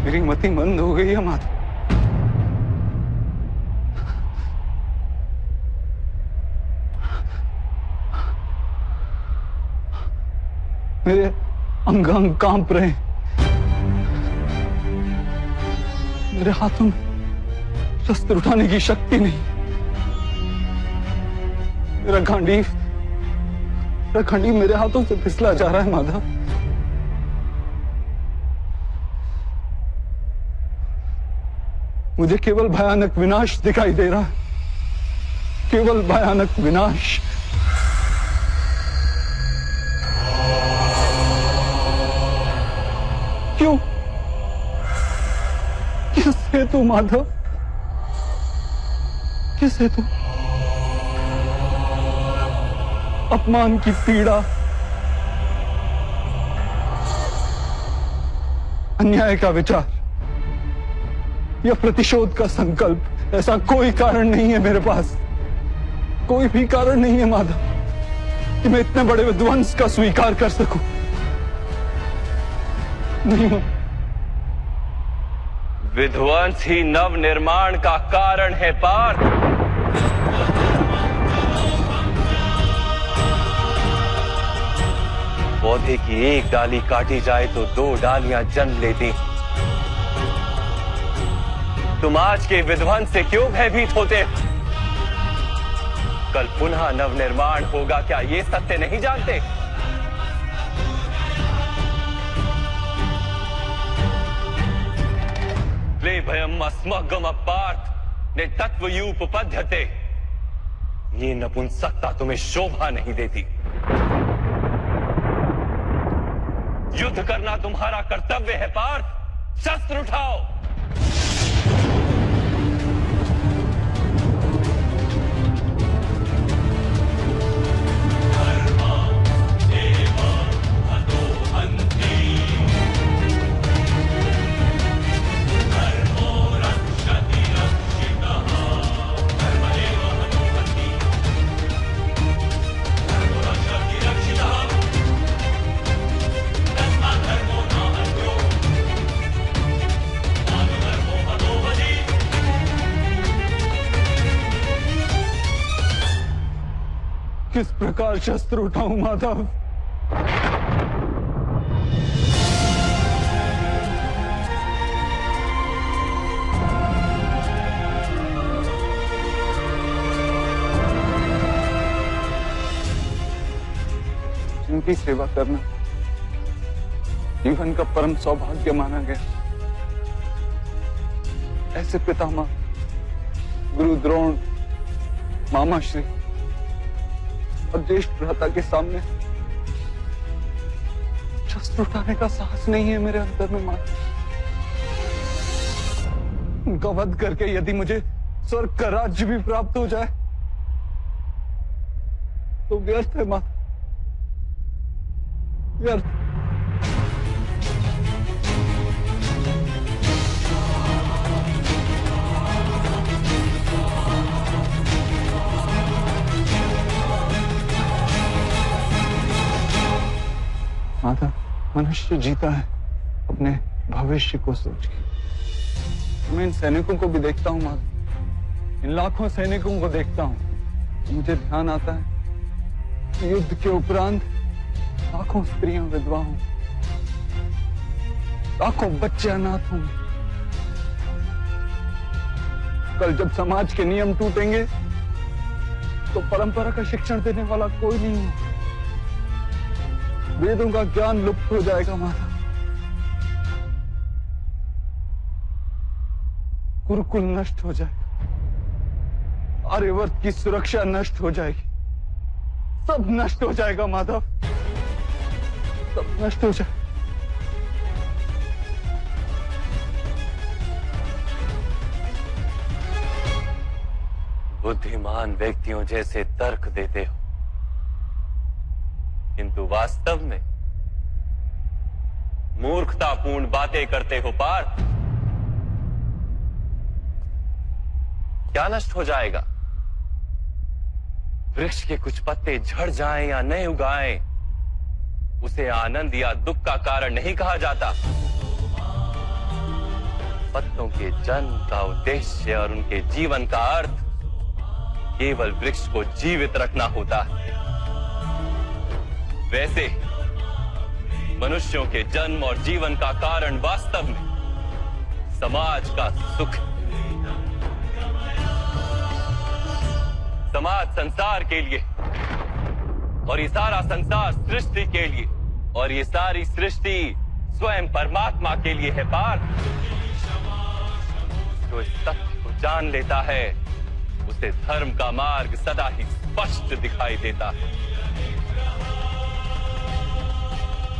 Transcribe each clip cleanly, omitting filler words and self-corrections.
मेरी मति मंद हो गई है माधव। मेरे अंग अंग कांप रहे हैं। मेरे हाथों में शस्त्र उठाने की शक्ति नहीं। मेरा गांडीव मेरे हाथों से फिसला जा रहा है माधव। मुझे केवल भयानक विनाश दिखाई दे रहा है, केवल भयानक विनाश। क्यों? किस हेतु माधव? किस हेतु? अपमान की पीड़ा, अन्याय का विचार या प्रतिशोध का संकल्प, ऐसा कोई कारण नहीं है मेरे पास। कोई भी कारण नहीं है माधव कि मैं इतने बड़े विध्वंस का स्वीकार कर सकूं। नहीं। विध्वंस ही नव निर्माण का कारण है पार्थ। पौधे की एक डाली काटी जाए तो 2 डालियां जन्म लेती। तुम आज के विध्वंस से क्यों भयभीत होते? कल पुनः नवनिर्माण होगा, क्या ये सत्य नहीं जानते? ले भयम अस्मगम पार्थ ने तत्वयूपपद्यते। ये नपुंसकता तुम्हें शोभा नहीं देती। युद्ध करना तुम्हारा कर्तव्य है पार्थ। शस्त्र उठाओ। किस प्रकार शस्त्र उठाऊं माधव? जिनकी सेवा करना जीवन का परम सौभाग्य माना गया, ऐसे पितामह गुरु द्रोण, मामा श्री और ज्येष्ठ भ्राता के सामने शस्त्र उठाने का साहस नहीं है मेरे अंदर में मां। उनका वध करके यदि मुझे स्वर्ग का राज्य भी प्राप्त हो जाए तो व्यर्थ है मां, व्यर्थ। माता, मनुष्य जीता है अपने भविष्य को सोच के। मैं इन सैनिकों को भी देखता हूँ माता, इन लाखों सैनिकों को देखता हूँ। मुझे ध्यान आता है कि युद्ध के उपरांत लाखों स्त्रियां विधवा हों, लाखों बच्चे अनाथ होंगे। कल जब समाज के नियम टूटेंगे तो परंपरा का शिक्षण देने वाला कोई नहीं है। वेदों का ज्ञान लुप्त हो जाएगा माता। गुरुकुल नष्ट हो जाएगा, आर्यवर्त की सुरक्षा नष्ट हो जाएगी, सब नष्ट हो जाएगा माधव, सब नष्ट हो जाएगा। बुद्धिमान व्यक्तियों जैसे तर्क देते हो, किंतु वास्तव में मूर्खतापूर्ण बातें करते हो पार्थ। क्या नष्ट हो जाएगा? वृक्ष के कुछ पत्ते झड़ जाएं या नए उगाएं, उसे आनंद या दुख का कारण नहीं कहा जाता। पत्तों के जन्म का उद्देश्य और उनके जीवन का अर्थ केवल वृक्ष को जीवित रखना होता है, वैसे मनुष्यों के जन्म और जीवन का कारण वास्तव में समाज का सुख है। समाज संसार के लिए और ये सारा संसार सृष्टि के लिए और ये सारी सृष्टि स्वयं परमात्मा के लिए है पार्थ। जो इस तथ्य को जान लेता है उसे धर्म का मार्ग सदा ही स्पष्ट दिखाई देता है।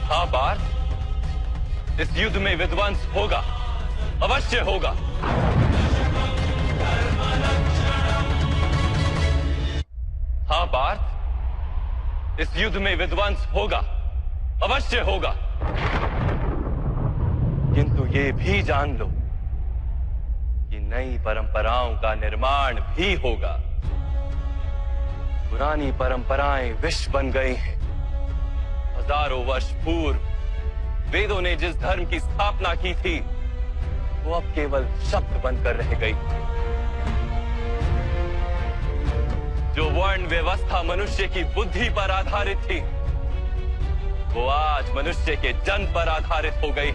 हाँ पार्थ, इस युद्ध में विध्वंस होगा, अवश्य होगा। हाँ पार्थ, इस युद्ध में विध्वंस होगा, अवश्य होगा। किंतु ये भी जान लो कि नई परंपराओं का निर्माण भी होगा। पुरानी परंपराएं विष बन गई हैं। हजारों वर्ष पूर्व वेदों ने जिस धर्म की स्थापना की थी वो अब केवल शब्द बनकर रह गई। जो वर्ण व्यवस्था मनुष्य की बुद्धि पर आधारित थी वो आज मनुष्य के जन्म पर आधारित हो गई,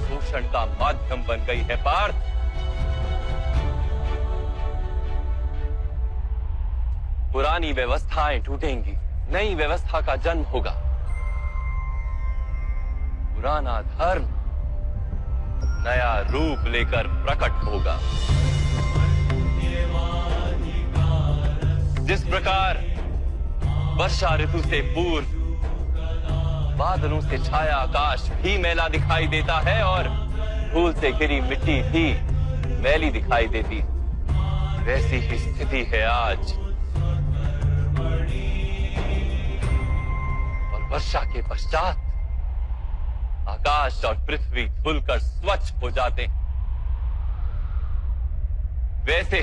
शोषण का माध्यम बन गई है पार्थ। पुरानी व्यवस्थाएं टूटेंगी, नई व्यवस्था का जन्म होगा। पुराना धर्म नया रूप लेकर प्रकट होगा। जिस प्रकार वर्षा ऋतु से पूर्व बादलों से छाया आकाश भी मैला दिखाई देता है और धूल से घिरी मिट्टी भी मैली दिखाई देती, वैसी ही स्थिति है आज। और वर्षा के पश्चात आकाश और पृथ्वी धुलकर स्वच्छ हो जाते हैं, वैसे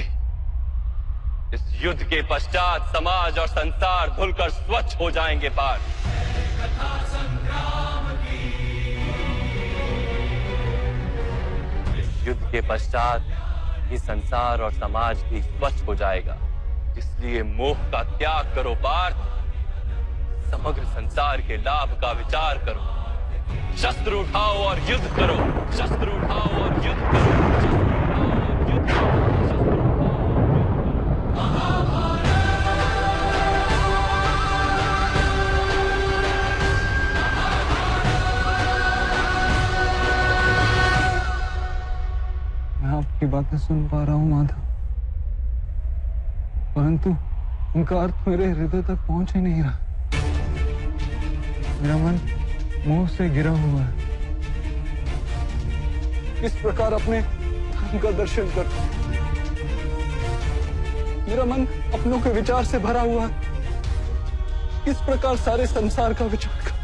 इस युद्ध के पश्चात समाज और संसार धुलकर स्वच्छ हो जाएंगे पार्थ। इस युद्ध के पश्चात ये संसार और समाज भी स्वच्छ हो जाएगा। इसलिए मोह का त्याग करो पार्थ, समग्र संसार के लाभ का विचार करो। शस्त्र उठाओ और युद्ध करो, शस्त्र उठाओ और युद्ध करो, शस्त्र उठाओ और युद्ध करो। मैं आपकी बातें सुन पा रहा हूं माधव, परंतु उनका अर्थ मेरे हृदय तक पहुंच ही नहीं रहा। मेरा मन मोह से गिरा हुआ है। किस प्रकार अपने धर्म का दर्शन कर, मेरा मन अपनों के विचार से भरा हुआ है। किस प्रकार सारे संसार का विचार कर।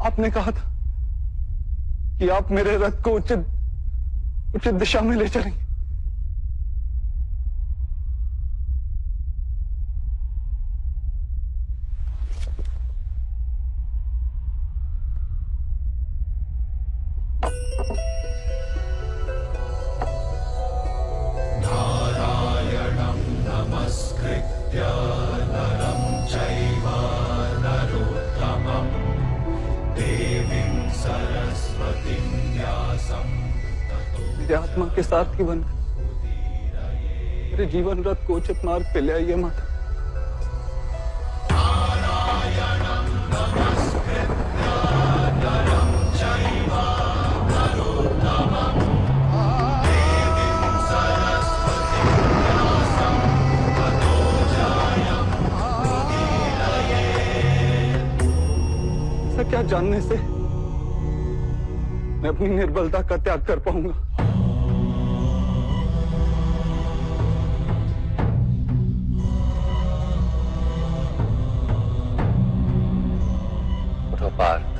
आपने कहा था कि आप मेरे रथ को उचित दिशा में ले चलेंगे। आत्मा के सारथी बनकर मेरे जीवन रथ को उचित मार्ग पे ले आइए माता। ऐसा क्या जानने से मैं अपनी निर्बलता का त्याग कर पाऊंगा? पार्थ,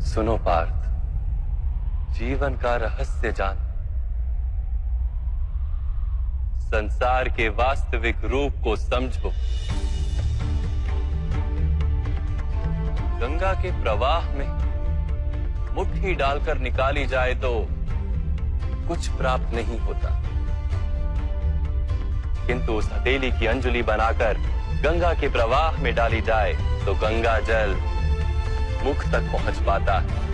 सुनो पार्थ, जीवन का रहस्य जान, संसार के वास्तविक रूप को समझो। गंगा के प्रवाह में मुट्ठी डालकर निकाली जाए तो कुछ प्राप्त नहीं होता, किंतु उस हथेली की अंजुलि बनाकर गंगा के प्रवाह में डाली जाए तो गंगा जल मुख तक पहुंच पाता है।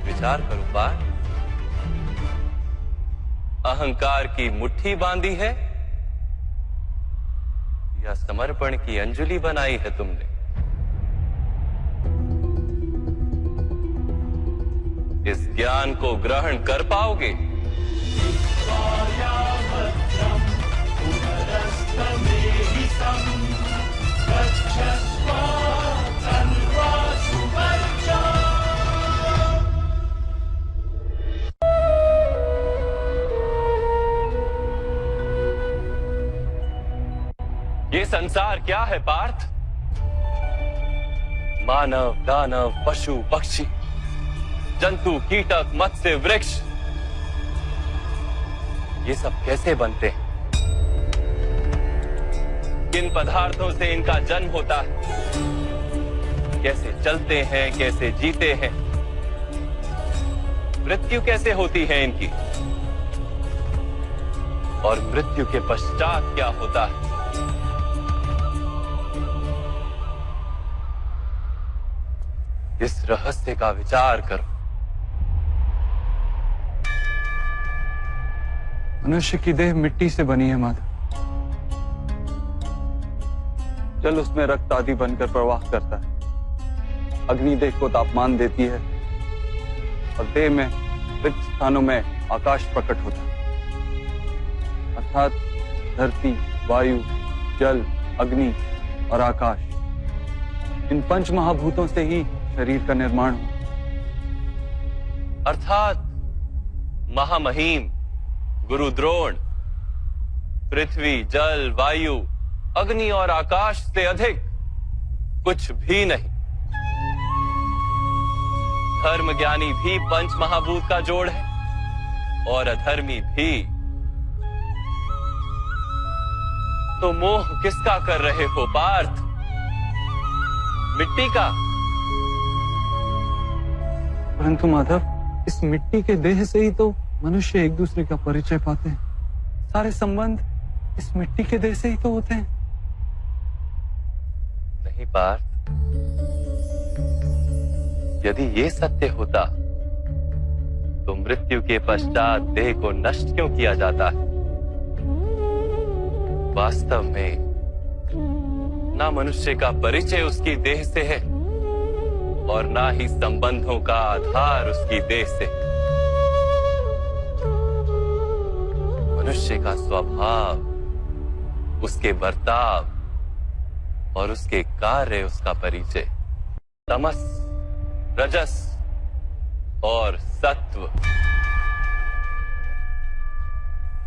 विचार करो पार्थ, अहंकार की मुट्ठी बांधी है या समर्पण की अंजुलि बनाई है तुमने? इस ज्ञान को ग्रहण कर पाओगे? ये संसार क्या है पार्थ? मानव, दानव, पशु, पक्षी, जंतु, कीटक, मत्स्य, वृक्ष, ये सब कैसे बनते हैं? किन पदार्थों से इनका जन्म होता है? कैसे चलते हैं, कैसे जीते हैं? मृत्यु कैसे होती है इनकी? और मृत्यु के पश्चात क्या होता है? इस रहस्य का विचार करो। मनुष्य की देह मिट्टी से बनी है माधव। जल उसमें रक्त आदि बनकर प्रवाह करता है। अग्नि देह को तापमान देती है और देह में रिक्त स्थानों में आकाश प्रकट होता है। अर्थात धरती, वायु, जल, अग्नि और आकाश, इन पंच महाभूतों से ही शरीर का निर्माण हो। अर्थात महामहिम गुरु द्रोण पृथ्वी, जल, वायु, अग्नि और आकाश से अधिक कुछ भी नहीं। धर्म ज्ञानी भी पंच महाभूत का जोड़ है और अधर्मी भी। तो मोह किसका कर रहे हो पार्थ? मिट्टी का? परंतु माधव, इस मिट्टी के देह से ही तो मनुष्य एक दूसरे का परिचय पाते हैं। सारे संबंध इस मिट्टी के देह से ही तो होते हैं। नहीं पार्थ, यदि ये सत्य होता तो मृत्यु के पश्चात देह को नष्ट क्यों किया जाता है? वास्तव में ना मनुष्य का परिचय उसकी देह से है और ना ही संबंधों का आधार उसकी देह से। मनुष्य का स्वभाव, उसके बर्ताव और उसके कार्य उसका परिचय। तमस, रजस और सत्व,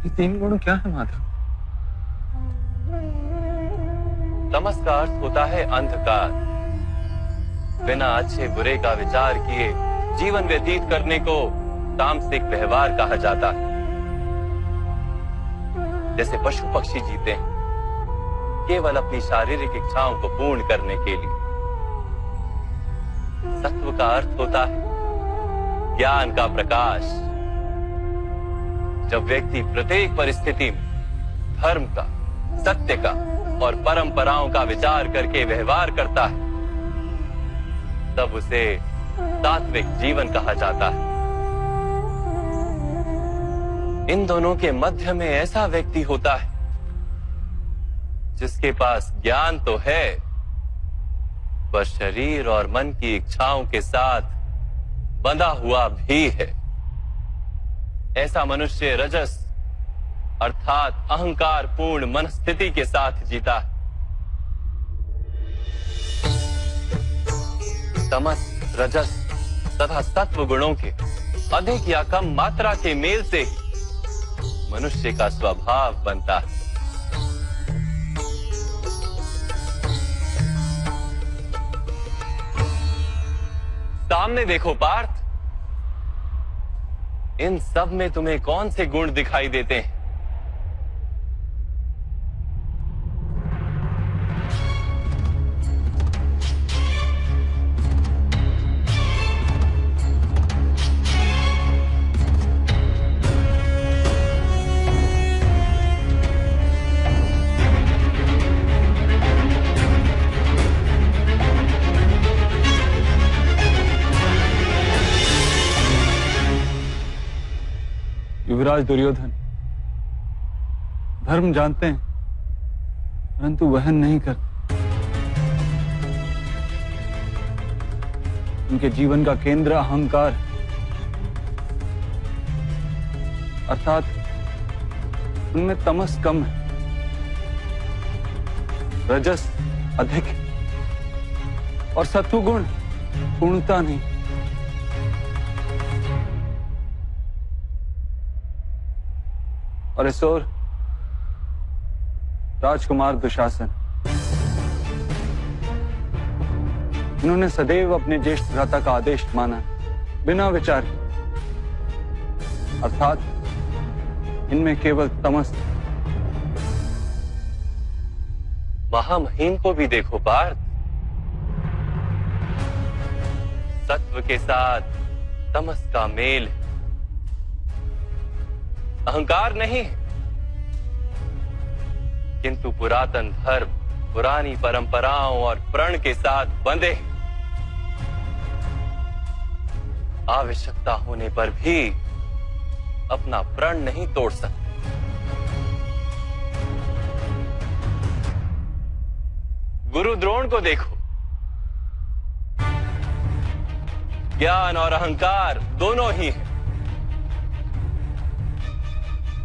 ये तीन गुण क्या है माधव? तमस का अर्थ होता है अंधकार। बिना अच्छे बुरे का विचार किए जीवन व्यतीत करने को तामसिक व्यवहार कहा जाता है। जैसे पशु पक्षी जीते हैं केवल अपनी शारीरिक इच्छाओं को पूर्ण करने के लिए। सत्व का अर्थ होता है ज्ञान का प्रकाश। जब व्यक्ति प्रत्येक परिस्थिति में धर्म का, सत्य का और परंपराओं का विचार करके व्यवहार करता है तब उसे सात्विक जीवन कहा जाता है। इन दोनों के मध्य में ऐसा व्यक्ति होता है जिसके पास ज्ञान तो है पर शरीर और मन की इच्छाओं के साथ बंधा हुआ भी है। ऐसा मनुष्य रजस अर्थात अहंकार पूर्ण मन स्थिति के साथ जीता है। तमस, रजस तथा सत्व गुणों के अधिक या कम मात्रा के मेल से मनुष्य का स्वभाव बनता है। सामने देखो पार्थ, इन सब में तुम्हें कौन से गुण दिखाई देते हैं? युवराज दुर्योधन धर्म जानते हैं परंतु वहन नहीं करते। उनके जीवन का केंद्र अहंकार है, अर्थात उनमें तमस कम है, रजस अधिक है और सत्वगुण पूर्णता नहीं। और इस ओर राजकुमार दुशासन, इन्होंने सदैव अपने ज्येष्ठ भ्राता का आदेश माना बिना विचार के, अर्थात इनमें केवल तमस। महामहिम को भी देखो पार्थ, सत्व के साथ तमस का मेल, अहंकार नहीं किंतु पुरातन धर्म, पुरानी परंपराओं और प्रण के साथ बंधे, आवश्यकता होने पर भी अपना प्रण नहीं तोड़ सकते। गुरु द्रोण को देखो, ज्ञान और अहंकार दोनों ही हैं।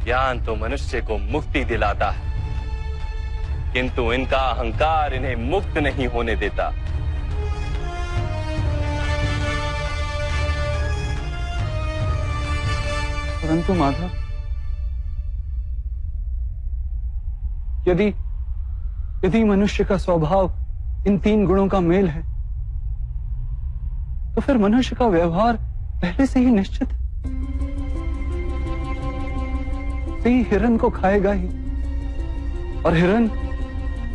ज्ञान तो मनुष्य को मुक्ति दिलाता है किंतु इनका अहंकार इन्हें मुक्त नहीं होने देता। परंतु माधव, यदि मनुष्य का स्वभाव इन तीन गुणों का मेल है तो फिर मनुष्य का व्यवहार पहले से ही निश्चित है। ही हिरण को खाएगा ही और हिरण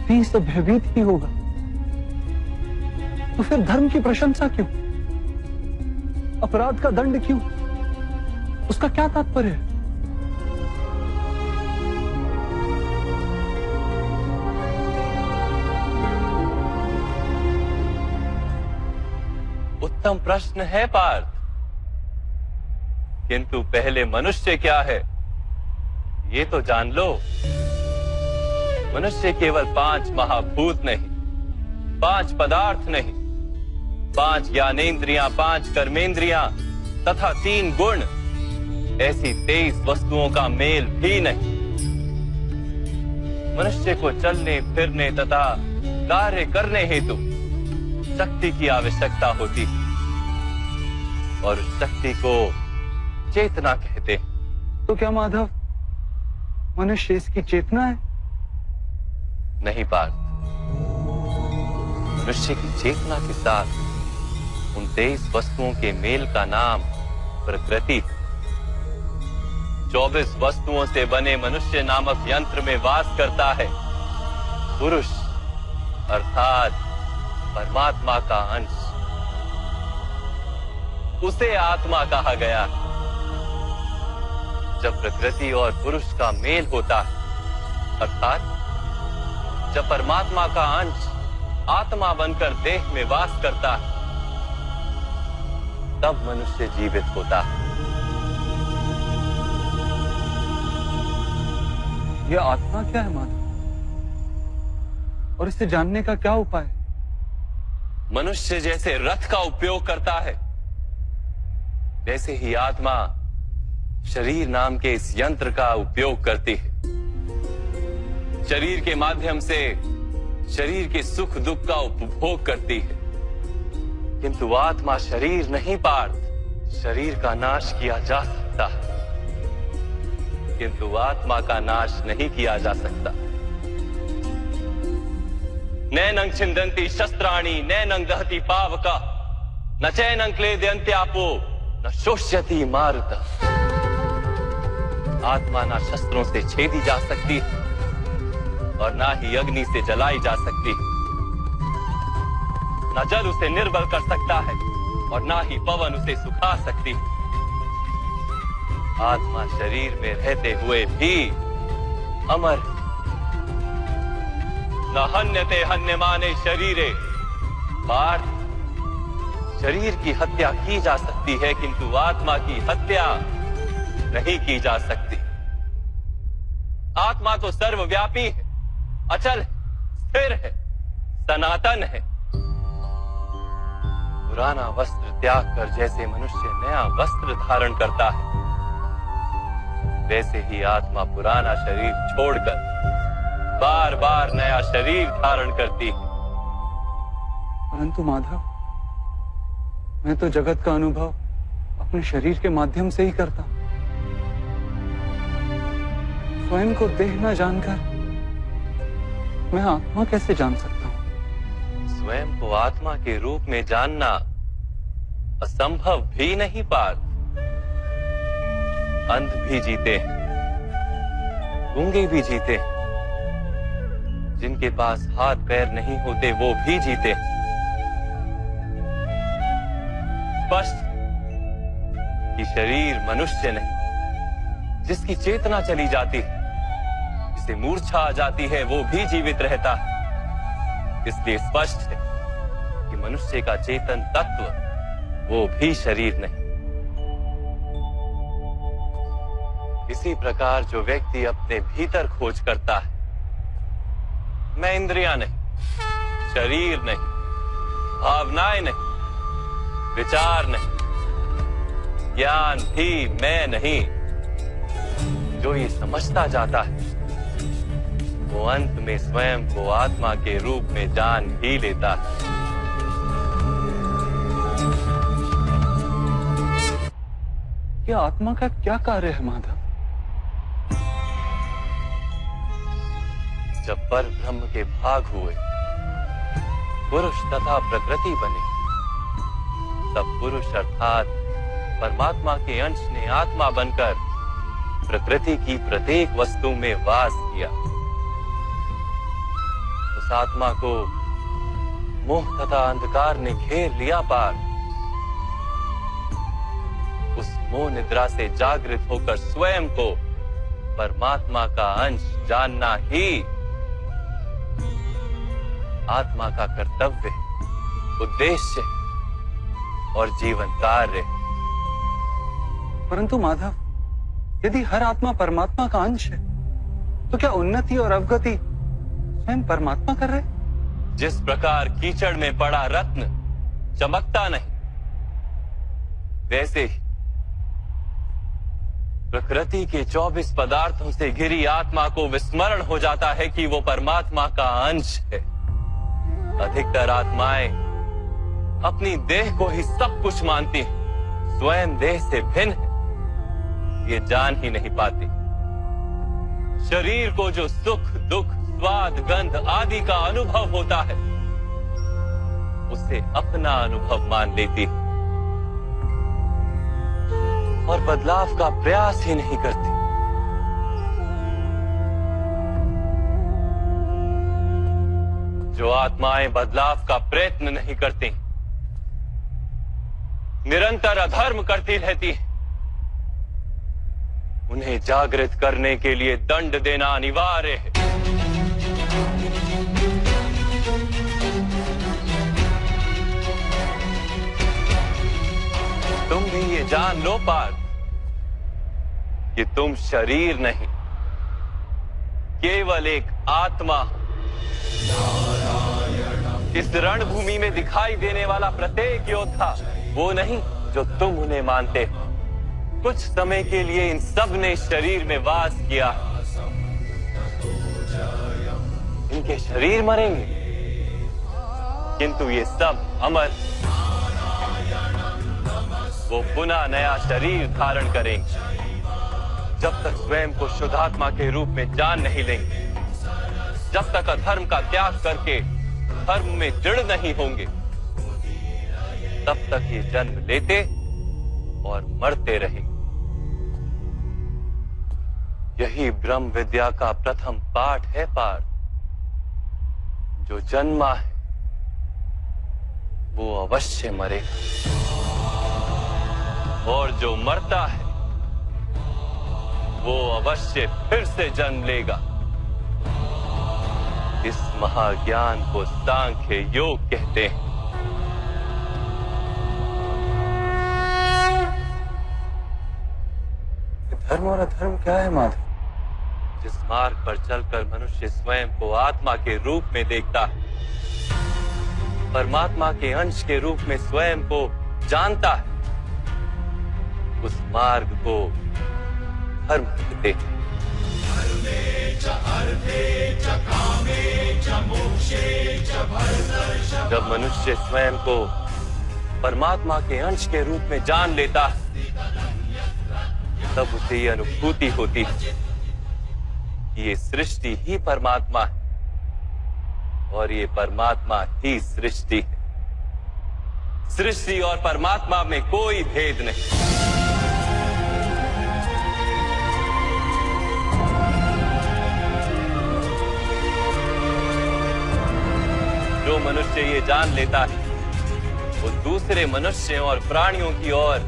भी सब भयभीत ही होगा। तो फिर धर्म की प्रशंसा क्यों? अपराध का दंड क्यों? उसका क्या तात्पर्य है? उत्तम प्रश्न है पार्थ, किंतु पहले मनुष्य क्या है ये तो जान लो। मनुष्य केवल 5 महाभूत नहीं, 5 पदार्थ नहीं, 5 ज्ञानेंद्रियां, 5 कर्मेंद्रियां तथा 3 गुण, ऐसी 23 वस्तुओं का मेल भी नहीं। मनुष्य को चलने फिरने तथा कार्य करने हेतु शक्ति की आवश्यकता होती है और उस शक्ति को चेतना कहते हैं। तो क्या माधव, मनुष्य इसकी चेतना है? नहीं पार्थ, मनुष्य की चेतना के साथ उन 23 वस्तुओं के मेल का नाम प्रकृति है। 24 वस्तुओं से बने मनुष्य नामक यंत्र में वास करता है पुरुष, अर्थात परमात्मा का अंश। उसे आत्मा कहा गया है। जब प्रकृति और पुरुष का मेल होता है, अर्थात जब परमात्मा का अंश आत्मा बनकर देह में वास करता है, तब मनुष्य जीवित होता है। यह आत्मा क्या है माधव, और इसे जानने का क्या उपाय है? मनुष्य जैसे रथ का उपयोग करता है, वैसे ही आत्मा शरीर नाम के इस यंत्र का उपयोग करती है। शरीर के माध्यम से शरीर के सुख दुख का उपभोग करती है, किंतु आत्मा शरीर नहीं पार्थ। शरीर का नाश किया जा सकता है, किंतु आत्मा का नाश नहीं किया जा सकता। नैनं छिन्दन्ति शस्त्राणि नैनं दहति पावका न चैनं क्लेदयन्त्यापो न शोष्यति मारुतः। आत्मा ना शस्त्रों से छेदी जा सकती और ना ही अग्नि से जलाई जा सकती। ना जल उसे निर्बल कर सकता है और ना ही पवन उसे सुखा सकती। आत्मा शरीर में रहते हुए भी अमर। न हन्यते हन्यमाने शरीरे। पार्थ, शरीर की हत्या की जा सकती है किंतु आत्मा की हत्या नहीं की जा सकती। आत्मा तो सर्वव्यापी है, अचल है, स्थिर है, सनातन है। पुराना वस्त्र त्याग कर जैसे मनुष्य नया वस्त्र धारण करता है, वैसे ही आत्मा पुराना शरीर छोड़कर बार बार नया शरीर धारण करती है। परंतु माधव, मैं तो जगत का अनुभव अपने शरीर के माध्यम से ही करता हूं। स्वयं को देह न जानकर मैं आत्मा कैसे जान सकता हूं? स्वयं को आत्मा के रूप में जानना असंभव भी नहीं पार्थ। अंध भी जीते हैं, गूंगे भी जीते हैं, जिनके पास हाथ पैर नहीं होते वो भी जीते हैं। स्पष्ट कि शरीर मनुष्य नहीं, जिसकी चेतना चली जाती है, जिसे मूर्छा आ जाती है, वो भी जीवित रहता है। इसलिए स्पष्ट है कि मनुष्य का चेतन तत्व वो भी शरीर नहीं। इसी प्रकार जो व्यक्ति अपने भीतर खोज करता है, मैं इंद्रियां नहीं, शरीर नहीं, भावनाएं नहीं, विचार नहीं, ज्ञान भी मैं नहीं, जो ये समझता जाता है वो अंत में स्वयं को आत्मा के रूप में जान ही लेता है। ये आत्मा का क्या कार्य है माधव? जब पर ब्रह्म के भाग हुए, पुरुष तथा प्रकृति बने, तब पुरुष अर्थात परमात्मा के अंश ने आत्मा बनकर प्रकृति की प्रत्येक वस्तु में वास किया। उस आत्मा को मोह तथा अंधकार ने घेर लिया पार। उस मोह निद्रा से जागृत होकर स्वयं को परमात्मा का अंश जानना ही आत्मा का कर्तव्य, उद्देश्य और जीवन कार्य। परंतु माधव, यदि हर आत्मा परमात्मा का अंश है, तो क्या उन्नति और अवगति स्वयं परमात्मा कर रहे? जिस प्रकार कीचड़ में पड़ा रत्न चमकता नहीं, वैसे ही प्रकृति के 24 पदार्थों से घिरी आत्मा को विस्मरण हो जाता है कि वो परमात्मा का अंश है। अधिकतर आत्माएं अपनी देह को ही सब कुछ मानती हैं, स्वयं देह से भिन्न है ये जान ही नहीं पाती। शरीर को जो सुख, दुख, स्वाद, गंध आदि का अनुभव होता है, उसे अपना अनुभव मान लेती है और बदलाव का प्रयास ही नहीं करती। जो आत्माएं बदलाव का प्रयत्न नहीं करती, निरंतर अधर्म करती रहती हैं, उन्हें जागृत करने के लिए दंड देना अनिवार्य है। तुम भी ये जान लो पार्थ कि तुम शरीर नहीं, केवल एक आत्मा। इस रणभूमि में दिखाई देने वाला प्रत्येक योद्धा वो नहीं जो तुम उन्हें मानते हो। कुछ समय के लिए इन सब ने शरीर में वास किया, इनके शरीर मरेंगे किंतु ये सब अमर, वो पुनः नया शरीर धारण करेंगे। जब तक स्वयं को शुद्धात्मा के रूप में जान नहीं लेंगे, जब तक अधर्म का त्याग करके धर्म में दृढ़ नहीं होंगे, तब तक ये जन्म लेते और मरते रहेंगे। यही ब्रह्म विद्या का प्रथम पाठ है पार्थ। जो जन्मा है वो अवश्य मरेगा, और जो मरता है वो अवश्य फिर से जन्म लेगा। इस महाज्ञान को सांख्य योग कहते हैं। धर्म और अधर्म क्या है माधव? जिस मार्ग पर चलकर मनुष्य स्वयं को आत्मा के रूप में देखता है, परमात्मा के अंश के रूप में स्वयं को जानता है, उस मार्ग को धर्म कहते हैं। जब मनुष्य स्वयं को परमात्मा के अंश के रूप में जान लेता है, तब उसे ये अनुभूति होती है कि ये सृष्टि ही परमात्मा है और ये परमात्मा ही सृष्टि है। सृष्टि और परमात्मा में कोई भेद नहीं। जो मनुष्य ये जान लेता है वो दूसरे मनुष्यों और प्राणियों की ओर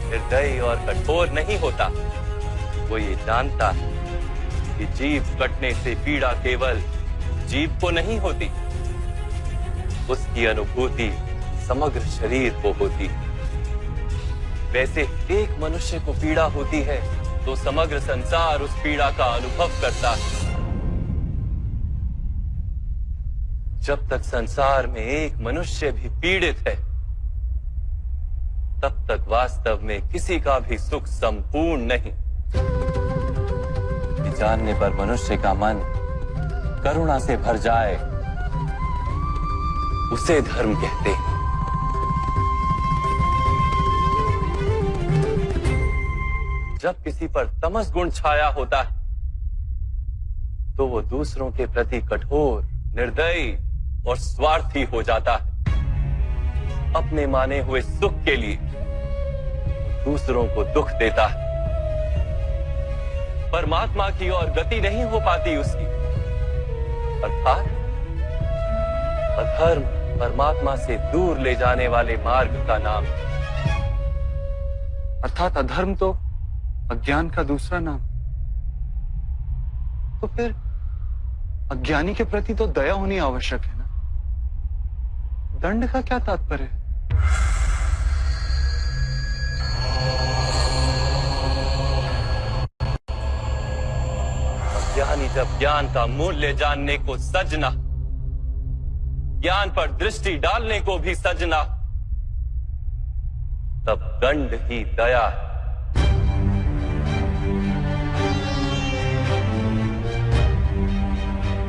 निर्दयी और कठोर नहीं होता। वो ये जानता है कि जीव कटने से पीड़ा केवल जीव को नहीं होती, उसकी अनुभूति समग्र शरीर को होती है। वैसे एक मनुष्य को पीड़ा होती है तो समग्र संसार उस पीड़ा का अनुभव करता है। जब तक संसार में एक मनुष्य भी पीड़ित है, तब तक वास्तव में किसी का भी सुख संपूर्ण नहीं। जानने पर मनुष्य का मन करुणा से भर जाए, उसे धर्म कहते हैं। जब किसी पर तमस गुण छाया होता है तो वो दूसरों के प्रति कठोर, निर्दयी और स्वार्थी हो जाता है। अपने माने हुए सुख के लिए दूसरों को दुख देता है। परमात्मा की ओर गति नहीं हो पाती उसकी। अर्थात अधर्म परमात्मा से दूर ले जाने वाले मार्ग का नाम। अर्थात अधर्म तो अज्ञान का दूसरा नाम। तो फिर अज्ञानी के प्रति तो दया होनी आवश्यक है ना। दंड का क्या तात्पर्य है? अज्ञानी जब ज्ञान का मूल्य जानने को सजना, ज्ञान पर दृष्टि डालने को भी सजना, तब दंड ही दया है।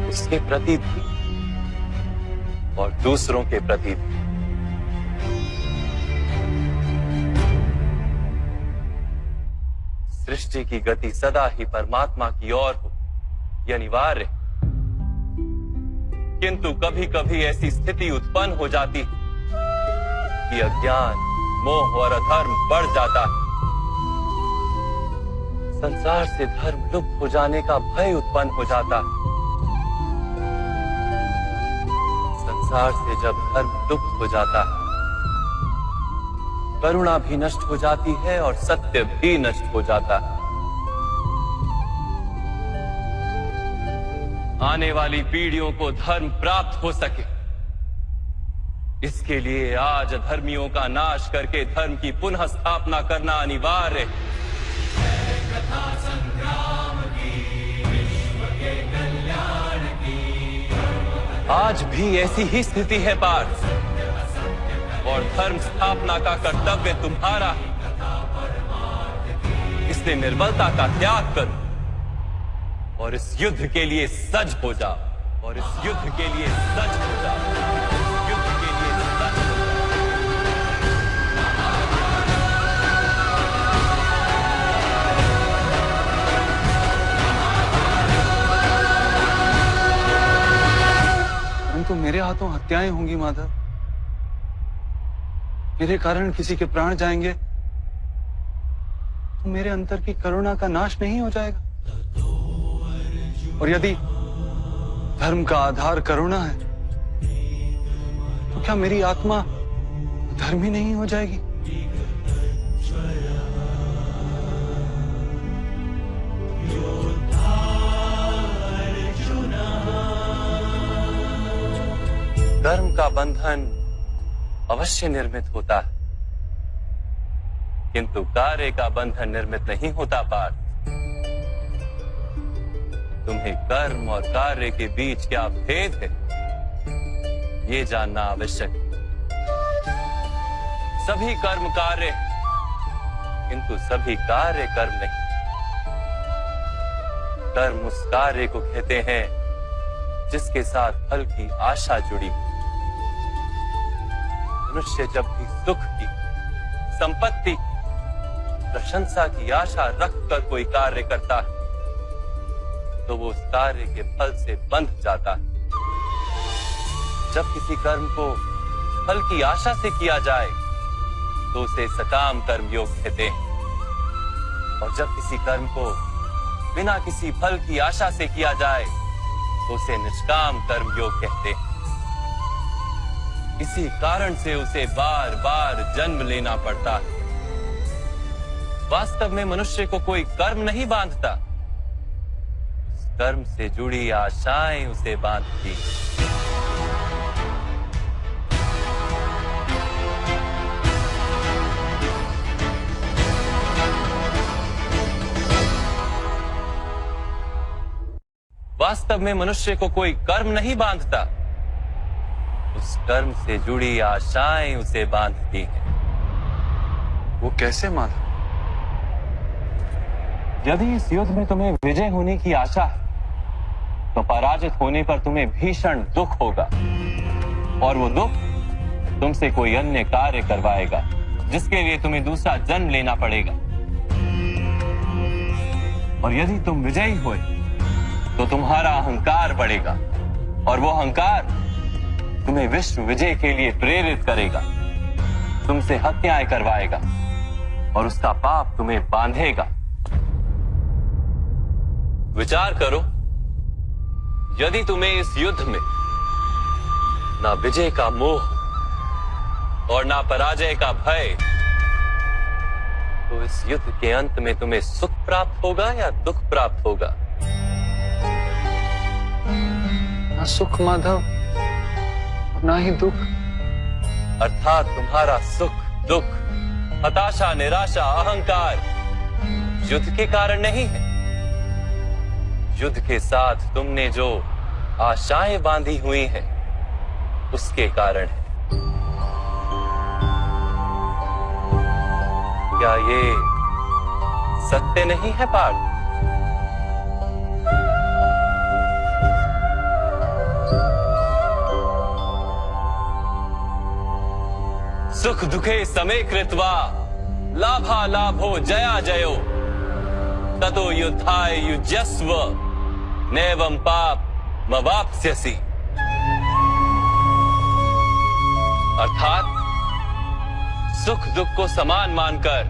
उसके प्रति भी और दूसरों के प्रति भी। सृष्टि की गति सदा ही परमात्मा की ओर हो, यह अनिवार्य है। किंतु कभी कभी ऐसी स्थिति उत्पन्न हो जाती है कि अज्ञान, मोह और अधर्म बढ़ जाता है। संसार से धर्म लुप्त हो जाने का भय उत्पन्न हो जाता है। संसार से जब धर्म लुप्त हो जाता है, करुणा भी नष्ट हो जाती है और सत्य भी नष्ट हो जाता है। आने वाली पीढ़ियों को धर्म प्राप्त हो सके, इसके लिए आज अधर्मियों का नाश करके धर्म की पुनः स्थापना करना अनिवार्य है। आज भी ऐसी ही स्थिति है पार्थ, और धर्म स्थापना का कर्तव्य तुम्हारा है। इसलिए निर्बलता का त्याग करो और इस युद्ध के लिए सज हो जाओ, और इस युद्ध के लिए सज हो जाओ, युद्ध के लिए सज हो जाओ। परंतु मेरे हाथों हत्याएं होंगी माधव। मेरे कारण किसी के प्राण जाएंगे तो मेरे अंतर की करुणा का नाश नहीं हो जाएगा? और यदि धर्म का आधार करुणा है तो क्या मेरी आत्मा धर्मी नहीं हो जाएगी? कर्म का बंधन अवश्य निर्मित होता है, किंतु कार्य का बंधन निर्मित नहीं होता पार्थ। तुम्हें कर्म और कार्य के बीच क्या भेद है, ये जानना आवश्यक है। सभी कर्म कार्य, किंतु सभी कार्य कर्म नहीं। कर्म उस कार्य को कहते हैं जिसके साथ फल की आशा जुड़ी। मनुष्य जब भी सुख की, संपत्ति, प्रशंसा की आशा रखकर कोई कार्य करता है तो वो उस कार्य के फल से बंध जाता है। जब किसी कर्म को फल की आशा से किया जाए तो उसे सकाम कर्म योग कहते हैं, और जब किसी कर्म को बिना किसी फल की आशा से किया जाए तो उसे निष्काम कर्म योग कहते हैं। इसी कारण से उसे बार बार जन्म लेना पड़ता है। वास्तव में मनुष्य को कोई कर्म नहीं बांधता, कर्म से जुड़ी आशाएं उसे बांधती। वास्तव में मनुष्य को कोई कर्म नहीं बांधता, उस कर्म से जुड़ी आशाएं उसे बांधती हैं। वो कैसे माधव? यदि इस युद्ध में तुम्हें विजय होने की आशा है तो पराजित होने पर तुम्हें भीषण दुख होगा, और वो दुख तुमसे कोई अन्य कार्य करवाएगा जिसके लिए तुम्हें दूसरा जन्म लेना पड़ेगा। और यदि तुम विजयी हुए तो तुम्हारा अहंकार बढ़ेगा, और वो अहंकार तुम्हें विश्व विजय के लिए प्रेरित करेगा, तुमसे हत्याएं करवाएगा और उसका पाप तुम्हें बांधेगा। विचार करो, यदि तुम्हें इस युद्ध में ना विजय का मोह और ना पराजय का भय, तो इस युद्ध के अंत में तुम्हें सुख प्राप्त होगा या दुख प्राप्त होगा? ना सुख माधव, ना ही दुख। अर्थात तुम्हारा सुख, दुख, हताशा, निराशा, अहंकार युद्ध के कारण नहीं है। युद्ध के साथ तुमने जो आशाएं बांधी हुई हैं, उसके कारण है। क्या ये सत्य नहीं है पार्थ? सुख दुखे समे कृत्वा लाभा लाभो जया जयो ततो युद्धाय युज्यस्व नैवं पाप मवाप्स्यसि। अर्थात सुख दुख को समान मानकर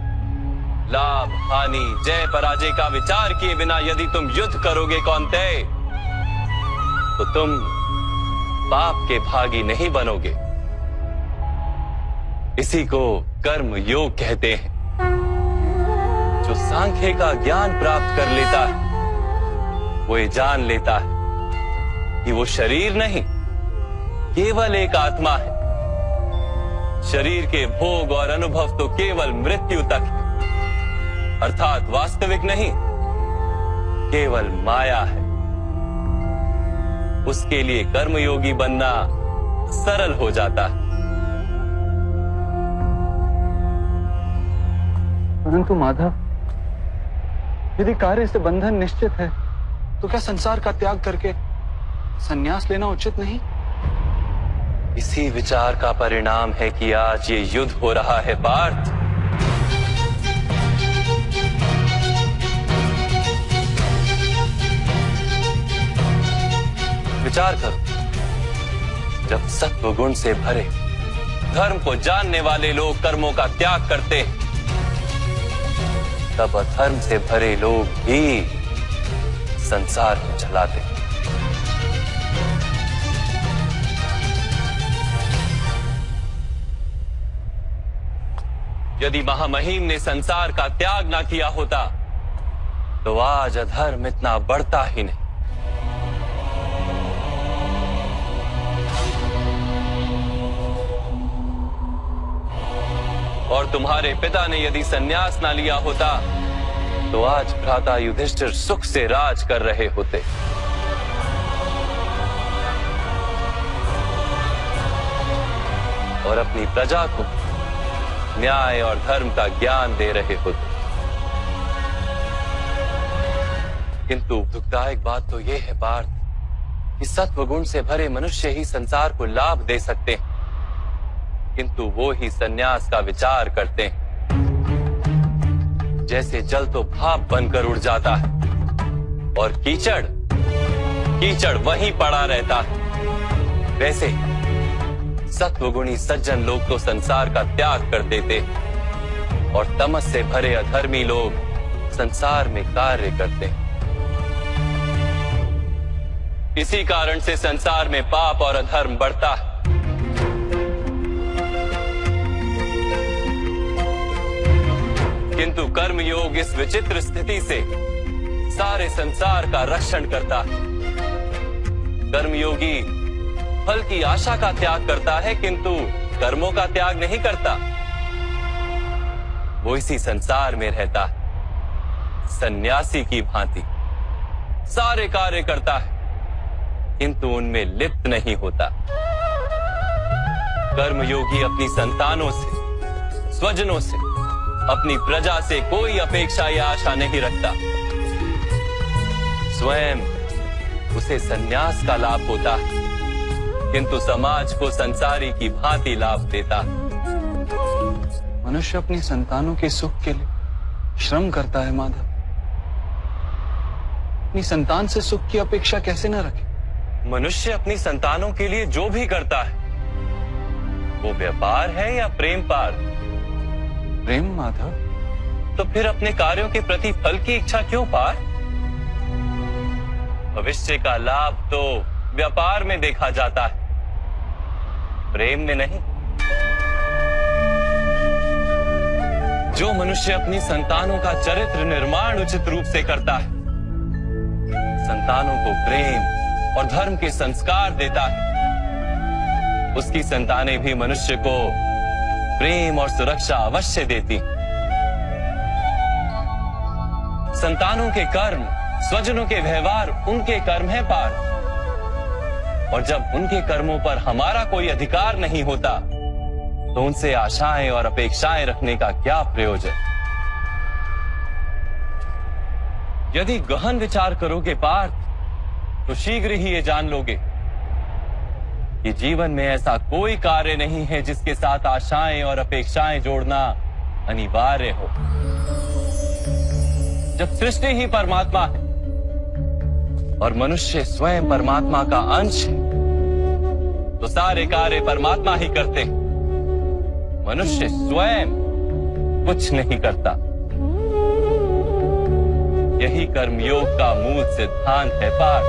लाभ हानि जय पराजय का विचार किए बिना यदि तुम युद्ध करोगे कौन्तेय, तो तुम पाप के भागी नहीं बनोगे। इसी को कर्म योग कहते हैं। जो सांख्य का ज्ञान प्राप्त कर लेता है वो ये जान लेता है कि वो शरीर नहीं, केवल एक आत्मा है। शरीर के भोग और अनुभव तो केवल मृत्यु तक है, अर्थात वास्तविक नहीं, केवल माया है। उसके लिए कर्मयोगी बनना सरल हो जाता है। परंतु माधव, यदि कार्य से बंधन निश्चित है तो क्या संसार का त्याग करके संन्यास लेना उचित नहीं? इसी विचार का परिणाम है कि आज ये युद्ध हो रहा है पार्थ। विचार करो, जब सत्व गुण से भरे धर्म को जानने वाले लोग कर्मों का त्याग करते हैं, तब अधर्म से भरे लोग भी संसार को जला दे। यदि महामहिम ने संसार का त्याग ना किया होता तो आज अधर्म इतना बढ़ता ही नहीं। और तुम्हारे पिता ने यदि संन्यास ना लिया होता तो आज भ्राता युधिष्ठिर सुख से राज कर रहे होते। और अपनी प्रजा को न्याय और धर्म का ज्ञान दे रहे होते। किंतु दुखदायक बात तो यह है पार्थ कि सत्वगुण से भरे मनुष्य ही संसार को लाभ दे सकते हैं, किंतु वो ही संन्यास का विचार करते हैं। जैसे जल तो भाप बनकर उड़ जाता है और कीचड़ वहीं पड़ा रहता है, वैसे सत्वगुणी सज्जन लोग तो संसार का त्याग कर देते और तमस से भरे अधर्मी लोग संसार में कार्य करते हैं। इसी कारण से संसार में पाप और अधर्म बढ़ता है। किंतु कर्मयोग इस विचित्र स्थिति से सारे संसार का रक्षण करता है। कर्मयोगी फल की आशा का त्याग करता है, किंतु कर्मों का त्याग नहीं करता। वो इसी संसार में रहता है सन्यासी की भांति, सारे कार्य करता है किंतु उनमें लिप्त नहीं होता। कर्मयोगी अपनी संतानों से, स्वजनों से, अपनी प्रजा से कोई अपेक्षा या आशा नहीं रखता। स्वयं उसे संन्यास का लाभ होता है, किंतु समाज को संसारी की भांति लाभ देता है। मनुष्य अपनी संतानों के सुख के लिए श्रम करता है माधव। अपनी संतान से सुख की अपेक्षा कैसे न रखे? मनुष्य अपनी संतानों के लिए जो भी करता है वो व्यापार है या प्रेम पार? प्रेम माधव। तो फिर अपने कार्यों के प्रति फल की इच्छा क्यों पार? भविष्य का लाभ तो व्यापार में देखा जाता है, प्रेम में नहीं। जो मनुष्य अपनी संतानों का चरित्र निर्माण उचित रूप से करता है, संतानों को प्रेम और धर्म के संस्कार देता है, उसकी संतानें भी मनुष्य को प्रेम और सुरक्षा अवश्य देती। संतानों के कर्म, स्वजनों के व्यवहार उनके कर्म है पार। और जब उनके कर्मों पर हमारा कोई अधिकार नहीं होता तो उनसे आशाएं और अपेक्षाएं रखने का क्या प्रयोजन? यदि गहन विचार करोगे पार्थ तो शीघ्र ही ये जान लोगे कि जीवन में ऐसा कोई कार्य नहीं है जिसके साथ आशाएं और अपेक्षाएं जोड़ना अनिवार्य हो। जब सृष्टि ही परमात्मा है और मनुष्य स्वयं परमात्मा का अंश है तो सारे कार्य परमात्मा ही करते हैं, मनुष्य स्वयं कुछ नहीं करता। यही कर्मयोग का मूल सिद्धांत है पार्थ।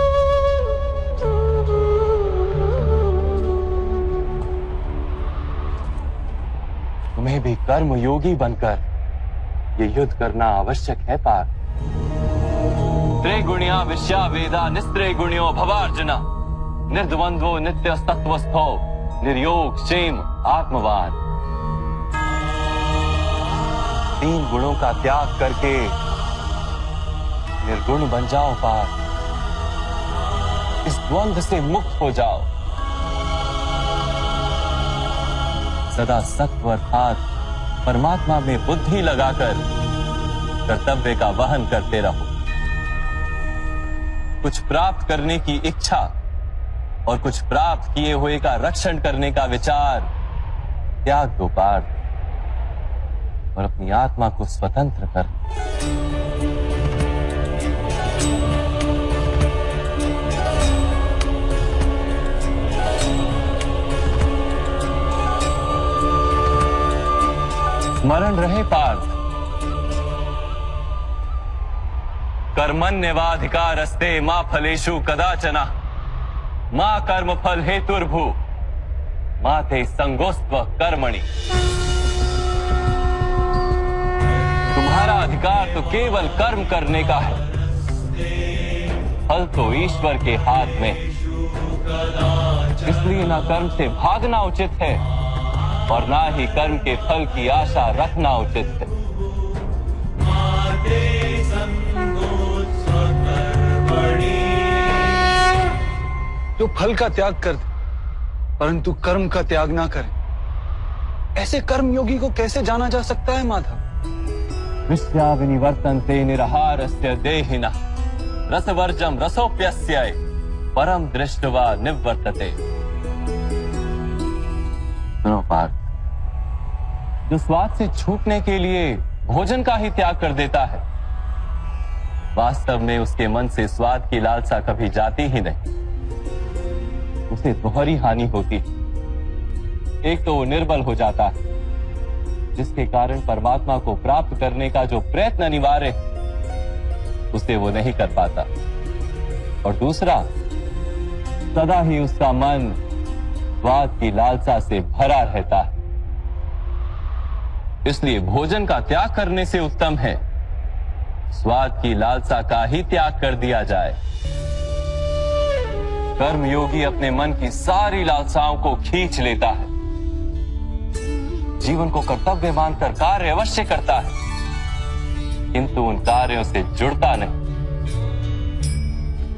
तुम्हें भी कर्मयोगी बनकर ये युद्ध करना आवश्यक है पार्थ। त्रिगुणिया विश्या वेदा निस्त्रिगुण्यो भवार्जुना निर्द्वंद्वो नित्य तत्वस्थो निर्योग क्षेम आत्मवान। तीन गुणों का त्याग करके निर्गुण बन जाओ पार्थ। इस द्वंद्व से मुक्त हो जाओ। सदा सत्व अर्थात परमात्मा में बुद्धि लगाकर कर्तव्य का वहन करते रहो। कुछ प्राप्त करने की इच्छा और कुछ प्राप्त किए हुए का रक्षण करने का विचार त्याग दो पार्थ और अपनी आत्मा को स्वतंत्र कर। स्मरण रहे पार्थ, कर्मण्यवाधिकारस्ते मा फलेषु कदाचन मा कर्म फल हेतुर्भू मा ते संगोस्त्व कर्मणि। तुम्हारा अधिकार तो केवल कर्म करने का है, फल तो ईश्वर के हाथ में। इसलिए ना कर्म से भागना उचित है और ना ही कर्म के फल की आशा रखना उचित है। जो फल का त्याग कर दे परंतु कर्म का त्याग ना करे, ऐसे कर्म योगी को कैसे जाना जा सकता है माधव? विश्या विनिवर्तन्ते निरहारस्य देहिनः रसवर्जम रसोप्यस्य परम दृष्टवा निवर्तते। सुनो पार्थ, जो स्वाद से छूटने के लिए भोजन का ही त्याग कर देता है, वास्तव में उसके मन से स्वाद की लालसा कभी जाती ही नहीं। उसे दोहरी हानि होती है। एक तो वो निर्बल हो जाता है, जिसके कारण परमात्मा को प्राप्त करने का जो प्रयत्न अनिवार्य है उसे वो नहीं कर पाता, और दूसरा सदा ही उसका मन स्वाद की लालसा से भरा रहता है। इसलिए भोजन का त्याग करने से उत्तम है स्वाद की लालसा का ही त्याग कर दिया जाए। कर्म योगी अपने मन की सारी लालसाओं को खींच लेता है, जीवन को कर्तव्य मानकर कार्य अवश्य करता है, किंतु उन कार्यों से जुड़ता नहीं।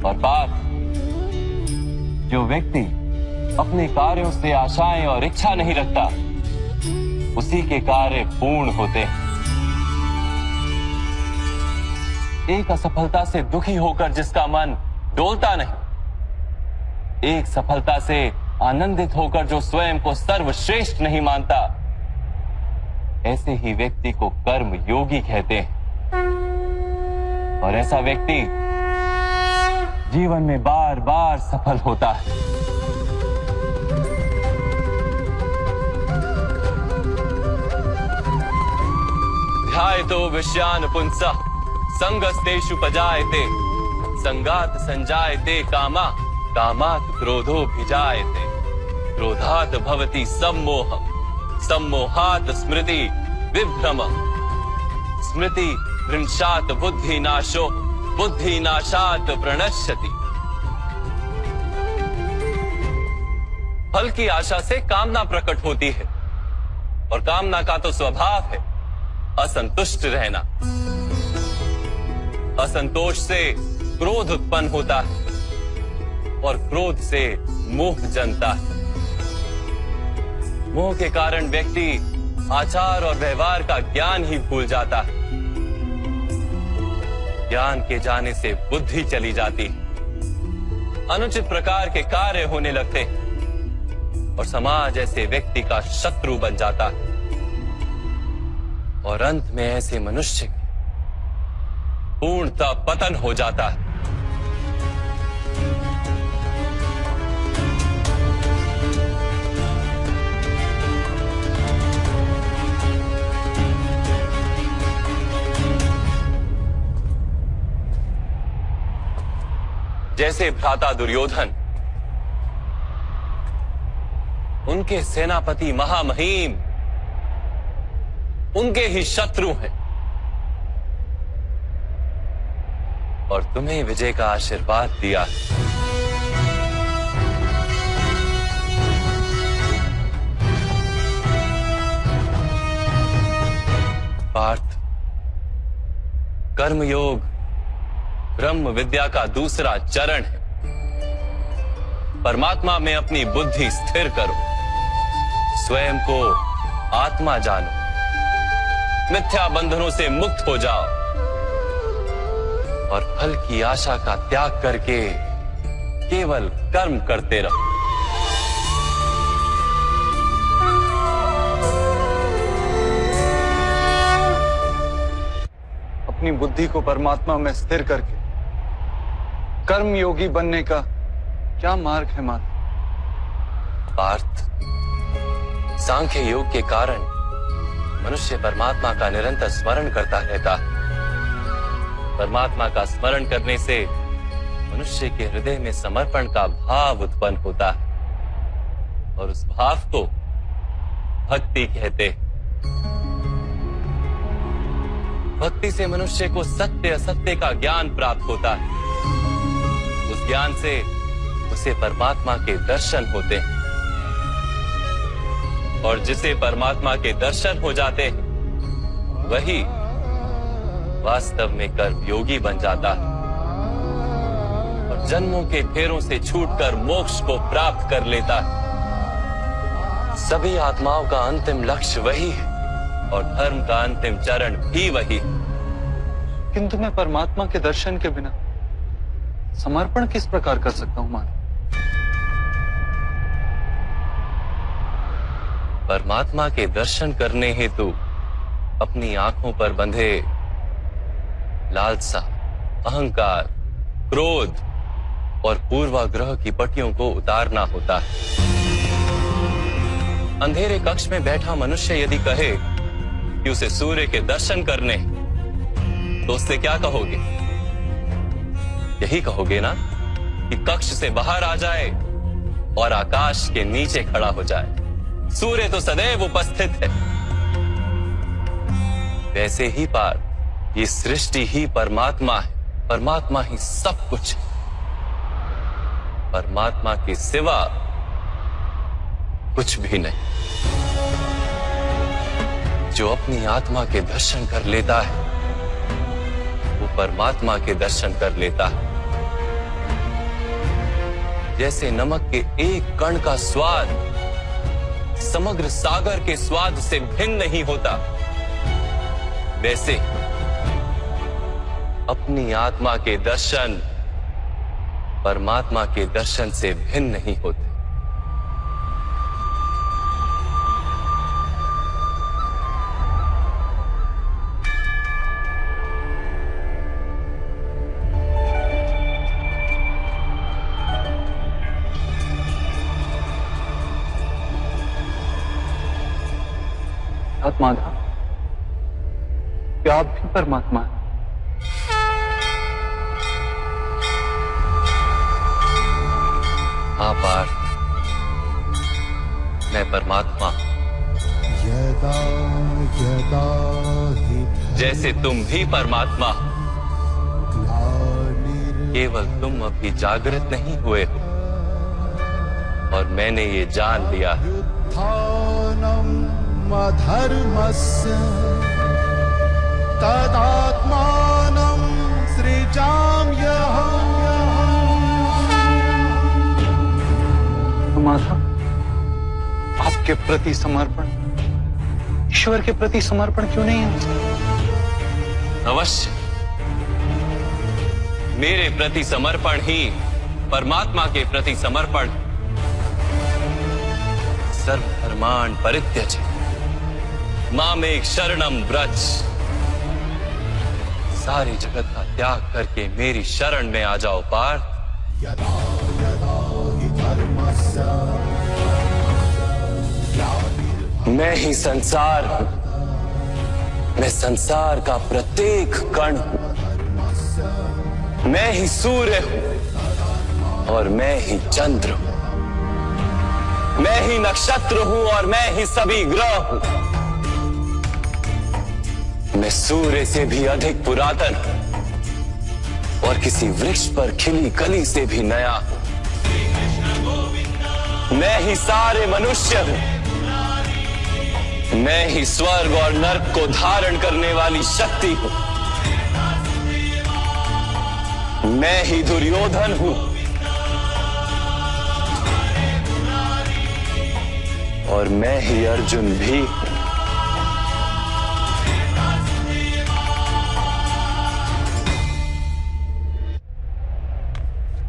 और बात, जो व्यक्ति अपने कार्यों से आशाएं और इच्छा नहीं रखता, उसी के कार्य पूर्ण होते हैं। एक असफलता से दुखी होकर जिसका मन डोलता नहीं, एक सफलता से आनंदित होकर जो स्वयं को सर्वश्रेष्ठ नहीं मानता, ऐसे ही व्यक्ति को कर्म योगी कहते हैं। और ऐसा व्यक्ति जीवन में बार बार सफल होता है। ध्यायतो विषयान पुंसः संगस्तेषु पजायते संगात संजायते कामा कामात् क्रोधोऽभिजायते क्रोधात् भवति सम्मोहः सम्मोहात् स्मृति विभ्रमः स्मृति भ्रंशात् बुद्धिनाशो बुद्धिनाशात् प्रणश्यति। फल की आशा से कामना प्रकट होती है, और कामना का तो स्वभाव है असंतुष्ट रहना। असंतोष से क्रोध उत्पन्न होता है, और क्रोध से मोह जन्मता है। मोह के कारण व्यक्ति आचार और व्यवहार का ज्ञान ही भूल जाता है। ज्ञान के जाने से बुद्धि चली जाती है, अनुचित प्रकार के कार्य होने लगते हैं, और समाज ऐसे व्यक्ति का शत्रु बन जाता है। और अंत में ऐसे मनुष्य की पूर्णतः पतन हो जाता है। जैसे भ्राता दुर्योधन, उनके सेनापति महामहिम उनके ही शत्रु हैं, और तुम्हें विजय का आशीर्वाद दिया। पार्थ, कर्मयोग ब्रह्म विद्या का दूसरा चरण है। परमात्मा में अपनी बुद्धि स्थिर करो, स्वयं को आत्मा जानो, मिथ्या बंधनों से मुक्त हो जाओ, और फल की आशा का त्याग करके केवल कर्म करते रहो। अपनी बुद्धि को परमात्मा में स्थिर करके कर्म योगी बनने का क्या मार्ग है माता? पार्थ, सांख्य योग के कारण मनुष्य परमात्मा का निरंतर स्मरण करता रहता है, परमात्मा का स्मरण करने से मनुष्य के हृदय में समर्पण का भाव उत्पन्न होता है और उस भाव को भक्ति कहते हैं। भक्ति से मनुष्य को सत्य असत्य का ज्ञान प्राप्त होता है। उस ज्ञान से उसे परमात्मा के दर्शन होते हैं और जिसे परमात्मा के दर्शन हो जाते हैं वही वास्तव में कर्मयोगी बन जाता है और जन्मों के फेरों से छूटकर मोक्ष को प्राप्त कर लेता है। सभी आत्माओं का अंतिम लक्ष्य वही है और धर्म का अंतिम चरण भी वही है। किंतु मैं परमात्मा के दर्शन के बिना समर्पण किस प्रकार कर सकता हूं माधव? परमात्मा के दर्शन करने हेतु अपनी आंखों पर बंधे लालसा, अहंकार, क्रोध और पूर्वाग्रह की पट्टियों को उतारना होता है। अंधेरे कक्ष में बैठा मनुष्य यदि कहे कि उसे सूर्य के दर्शन करने, तो उससे क्या कहोगे? यही कहोगे ना कि कक्ष से बाहर आ जाए और आकाश के नीचे खड़ा हो जाए। सूर्य तो सदैव उपस्थित है। वैसे ही पार ये सृष्टि ही परमात्मा है, परमात्मा ही सब कुछ है। परमात्मा के सिवा कुछ भी नहीं। जो अपनी आत्मा के दर्शन कर लेता है वो परमात्मा के दर्शन कर लेता है। जैसे नमक के एक कण का स्वाद समग्र सागर के स्वाद से भिन्न नहीं होता, वैसे अपनी आत्मा के दर्शन परमात्मा के दर्शन से भिन्न नहीं होते। माधव, क्या आप भी परमात्मा हैं? हाँ पार्थ, मैं परमात्मा। यदा यदा हि जैसे तुम भी परमात्मा, केवल तुम अभी जागृत नहीं हुए हो और मैंने ये जान लिया है। उत्थानम् अधर्मस्य तदात्मानं सृजाम्यहम्। माधव, आपके प्रति समर्पण ईश्वर के प्रति समर्पण क्यों नहीं है? अवश्य, मेरे प्रति समर्पण ही परमात्मा के प्रति समर्पण। सर्वधर्मान् परित्यज्य मामेक शरणम व्रज। सारे जगत का त्याग करके मेरी शरण में आ जाओ पार्थ। यदा यदा हि धर्मस्य मैं ही संसार हूं। मैं संसार का प्रत्येक कण हूं। मैं ही सूर्य हूं और मैं ही चंद्र हूं। मैं ही नक्षत्र हूं और मैं ही सभी ग्रह हूं। मैं सूर्य से भी अधिक पुरातन हूं और किसी वृक्ष पर खिली कली से भी नया हूं। मैं ही सारे मनुष्य हूं। मैं ही स्वर्ग और नरक को धारण करने वाली शक्ति हूं। मैं ही दुर्योधन हूं और मैं ही अर्जुन भी।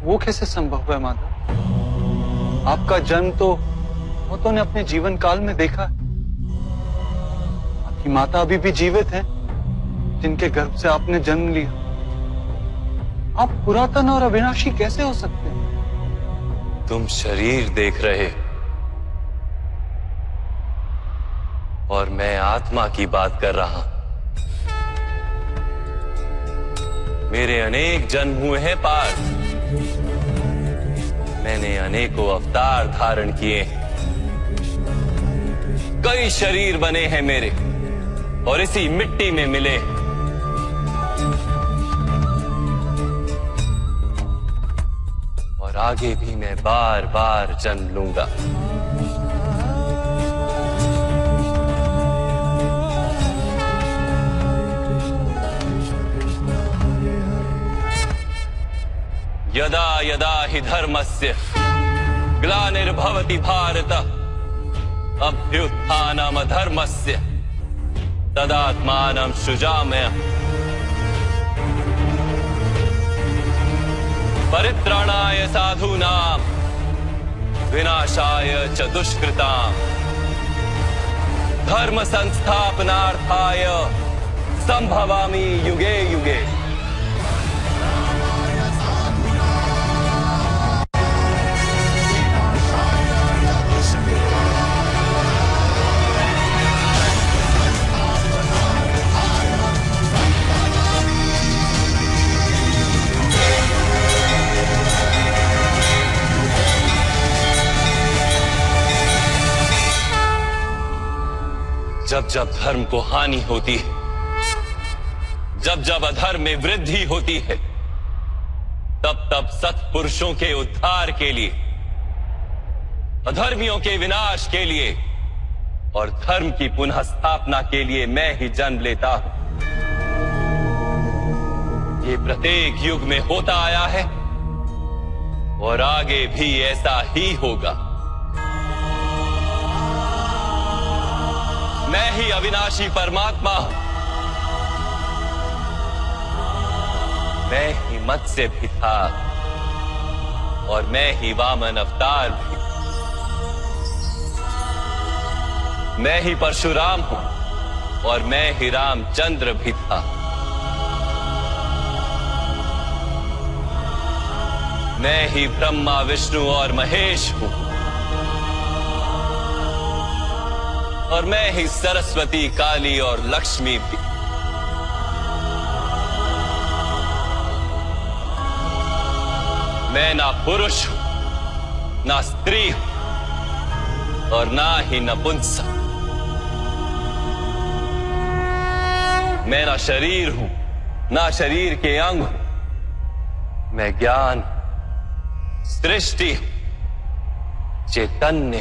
वो कैसे संभव है माधव? आपका जन्म तो बहुतों ने अपने जीवन काल में देखा है। आपकी माता अभी भी जीवित हैं, जिनके गर्भ से आपने जन्म लिया। आप पुरातन और अविनाशी कैसे हो सकते हैं? तुम शरीर देख रहे हो और मैं आत्मा की बात कर रहा हूं। मेरे अनेक जन्म हुए हैं पार्थ। मैंने अनेकों अवतार धारण किए हैं, कई शरीर बने हैं मेरे और इसी मिट्टी में मिले। और आगे भी मैं बार बार जन्म लूंगा। यदा यदा हि धर्मस्य ग्लानिर्भवति भारत अभ्युत्थानमधर्मस्य तदात्मानं सृजाम्यहम्। परित्राणाय साधूनां विनाशाय च दुष्कृतां धर्म संस्थापनार्थाय संभवामि युगे युगे। जब जब धर्म को हानि होती है, जब जब अधर्म में वृद्धि होती है, तब तब सत्पुरुषों के उद्धार के लिए, अधर्मियों के विनाश के लिए और धर्म की पुनः स्थापना के लिए मैं ही जन्म लेता हूं। ये प्रत्येक युग में होता आया है और आगे भी ऐसा ही होगा। मैं ही अविनाशी परमात्मा हूं। मैं ही मत्स्य भी था और मैं ही वामन अवतार भी। मैं ही परशुराम हूं और मैं ही रामचंद्र भी था। मैं ही ब्रह्मा विष्णु और महेश हूं और मैं ही सरस्वती काली और लक्ष्मी भी। मैं ना पुरुष हूं, ना स्त्री हूं और ना ही नपुंसक। मैं ना शरीर हूं, ना शरीर के अंग हूं। मैं ज्ञान, सृष्टि, चैतन्य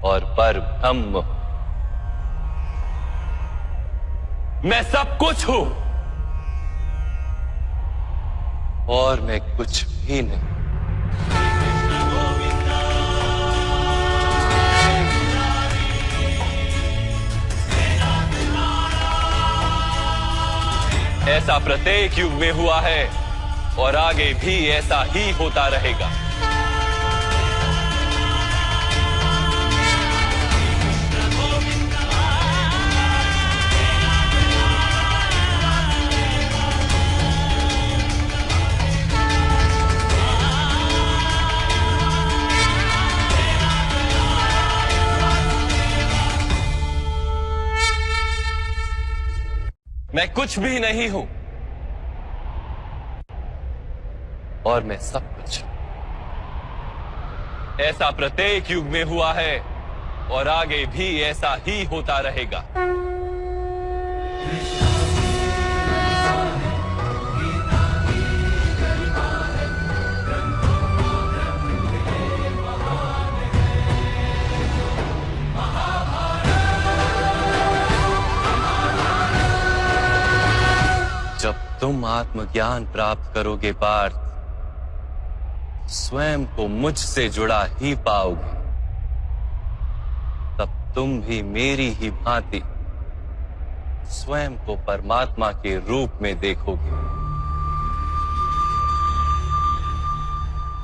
और पर ब्रह्म। मैं सब कुछ हूं और मैं कुछ भी नहीं। ऐसा प्रत्येक युग में हुआ है और आगे भी ऐसा ही होता रहेगा। मैं कुछ भी नहीं हूं और मैं सब कुछ हूं। ऐसा प्रत्येक युग में हुआ है और आगे भी ऐसा ही होता रहेगा। जब तुम आत्मज्ञान प्राप्त करोगे पार्थ, स्वयं को मुझसे जुड़ा ही पाओगे। तब तुम भी मेरी ही भांति स्वयं को परमात्मा के रूप में देखोगे।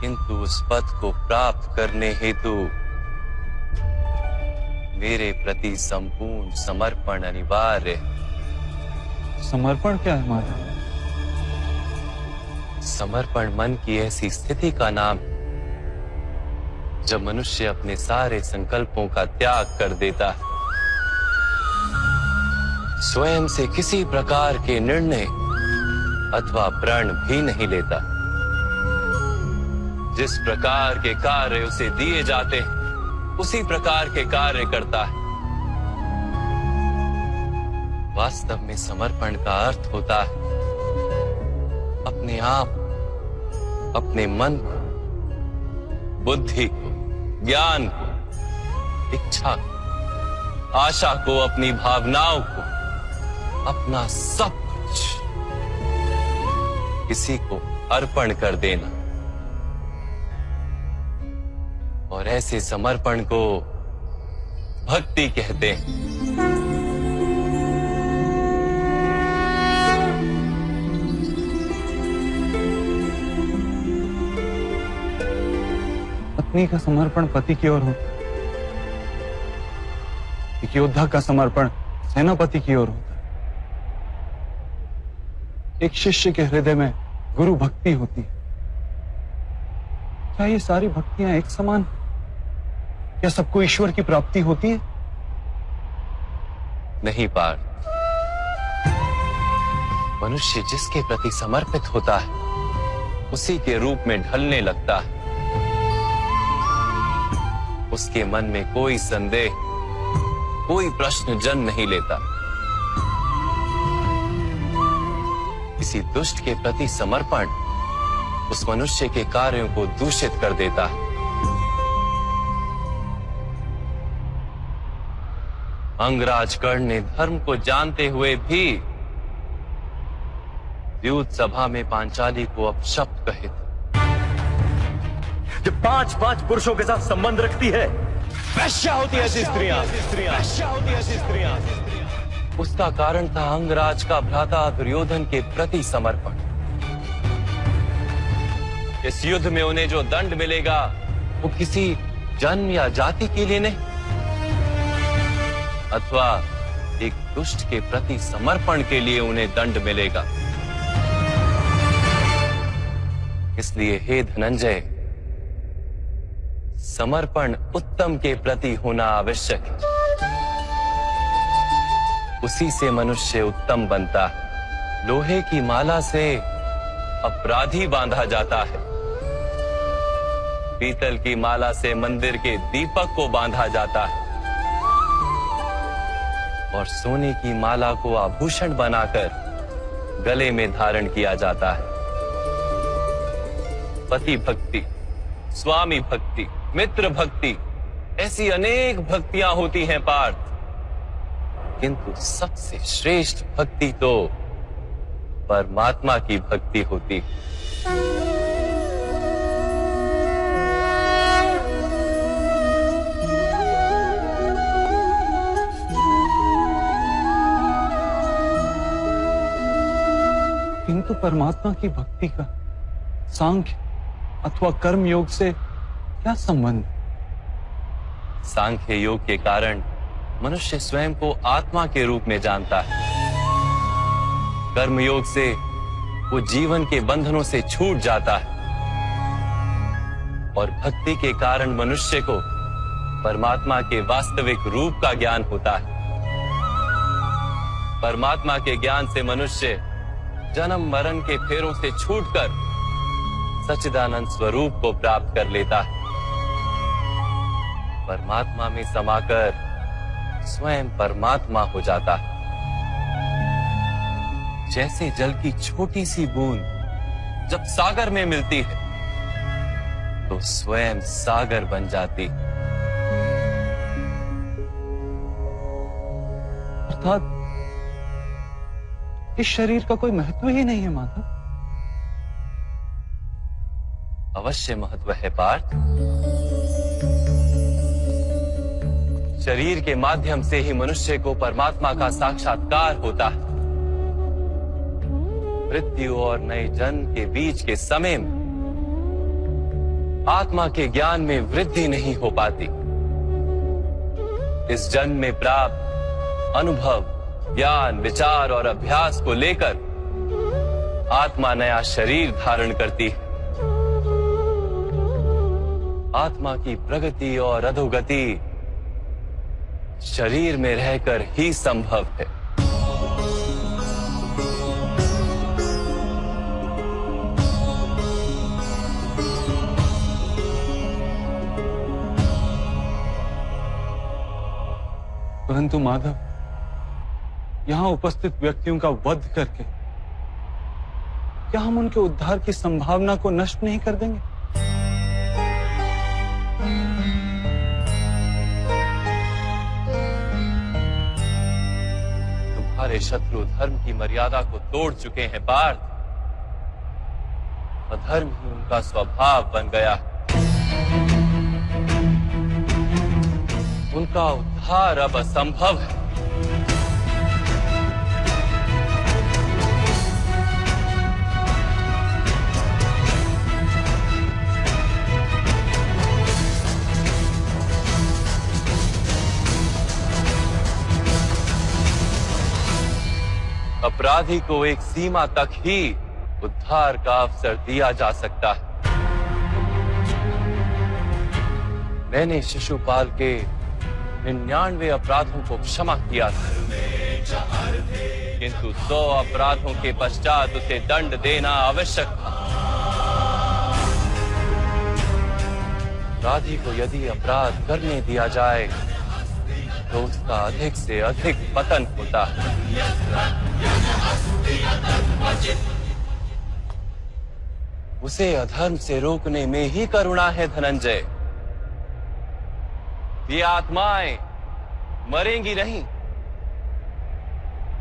किंतु उस पद को प्राप्त करने हेतु मेरे प्रति संपूर्ण समर्पण अनिवार्य है। समर्पण क्या है माधव? समर्पण मन की ऐसी स्थिति का नाम जब मनुष्य अपने सारे संकल्पों का त्याग कर देता है, स्वयं से किसी प्रकार के निर्णय अथवा प्रण भी नहीं लेता। जिस प्रकार के कार्य उसे दिए जाते हैं उसी प्रकार के कार्य करता है। वास्तव में समर्पण का अर्थ होता है अपने आप, अपने मन को, बुद्धि को, ज्ञान को, इच्छा को, आशा को, अपनी भावनाओं को, अपना सब कुछ किसी को अर्पण कर देना। और ऐसे समर्पण को भक्ति कहते हैं। पत्नी का समर्पण पति की ओर होता है, एक योद्धा का समर्पण सेनापति की ओर होता है। एक शिष्य के हृदय में गुरु भक्ति होती है। क्या ये सारी भक्तियां एक समान? क्या सबको ईश्वर की प्राप्ति होती है? नहीं पार्थ, मनुष्य जिसके प्रति समर्पित होता है उसी के रूप में ढलने लगता है। उसके मन में कोई संदेह, कोई प्रश्न जन्म नहीं लेता। किसी दुष्ट के प्रति समर्पण उस मनुष्य के कार्यों को दूषित कर देता है। अंगराज कर्ण ने धर्म को जानते हुए भी युद्ध सभा में पांचाली को अपशब्द कहे थे। जो 5-5 पुरुषों के साथ संबंध रखती है, वैश्या होती है ऐसी स्त्रियां, वैश्या होती है ऐसी स्त्रियां। उसका कारण था अंगराज का भ्राता दुर्योधन के प्रति समर्पण। इस युद्ध में उन्हें जो दंड मिलेगा वो किसी जन्म या जाति के लिए नहीं, अथवा एक दुष्ट के प्रति समर्पण के लिए उन्हें दंड मिलेगा। इसलिए हे धनंजय, समर्पण उत्तम के प्रति होना आवश्यक है। उसी से मनुष्य उत्तम बनता है। लोहे की माला से अपराधी बांधा जाता है, पीतल की माला से मंदिर के दीपक को बांधा जाता है, और सोने की माला को आभूषण बनाकर गले में धारण किया जाता है। पति भक्ति, स्वामी भक्ति, मित्र भक्ति, ऐसी अनेक भक्तियां होती हैं पार्थ, किंतु सबसे श्रेष्ठ भक्ति तो परमात्मा की भक्ति होती है। किंतु परमात्मा की भक्ति का सांख्य अथवा कर्म योग से क्या संबंध? सांख्य योग के कारण मनुष्य स्वयं को आत्मा के रूप में जानता है। कर्म योग से वो जीवन के बंधनों से छूट जाता है, और भक्ति के कारण मनुष्य को परमात्मा के वास्तविक रूप का ज्ञान होता है। परमात्मा के ज्ञान से मनुष्य जन्म मरण के फेरों से छूटकर सच्चिदानंद स्वरूप को प्राप्त कर लेता है। परमात्मा में समाकर स्वयं परमात्मा हो जाता है। जैसे जल की छोटी सी बूंद जब सागर में मिलती है तो स्वयं सागर बन जाती। अर्थात इस शरीर का कोई महत्व ही नहीं है माधव। अवश्य महत्व है पार्थ। शरीर के माध्यम से ही मनुष्य को परमात्मा का साक्षात्कार होता है। मृत्यु और नए जन्म के बीच के समय में आत्मा के ज्ञान में वृद्धि नहीं हो पाती। इस जन्म में प्राप्त अनुभव, ज्ञान, विचार और अभ्यास को लेकर आत्मा नया शरीर धारण करती है। आत्मा की प्रगति और अधोगति शरीर में रहकर ही संभव है। परंतु माधव, यहां उपस्थित व्यक्तियों का वध करके क्या हम उनके उद्धार की संभावना को नष्ट नहीं कर देंगे? तुम्हारे शत्रु धर्म की मर्यादा को तोड़ चुके हैं पार्थ। अधर्म ही उनका स्वभाव बन गया है। उनका उद्धार अब असंभव है। अपराधी को एक सीमा तक ही उद्धार का अवसर दिया जा सकता है। मैंने शिशुपाल के 99 अपराधों को क्षमा किया था, किंतु 100 अपराधों के पश्चात उसे दंड देना आवश्यक था। अपराधी को यदि अपराध करने दिया जाए तो उसका अधिक से अधिक पतन होता है। उसे अधर्म से रोकने में ही करुणा है धनंजय। ये आत्माएं मरेंगी नहीं,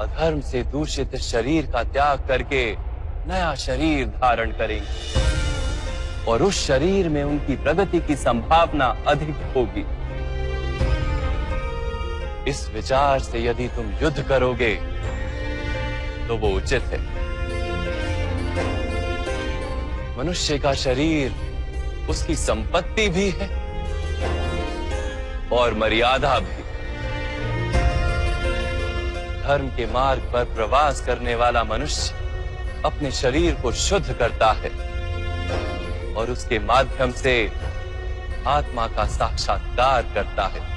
अधर्म से दूषित शरीर का त्याग करके नया शरीर धारण करेंगी और उस शरीर में उनकी प्रगति की संभावना अधिक होगी। इस विचार से यदि तुम युद्ध करोगे तो वो उचित है। मनुष्य का शरीर उसकी संपत्ति भी है और मर्यादा भी। धर्म के मार्ग पर प्रवास करने वाला मनुष्य अपने शरीर को शुद्ध करता है और उसके माध्यम से आत्मा का साक्षात्कार करता है।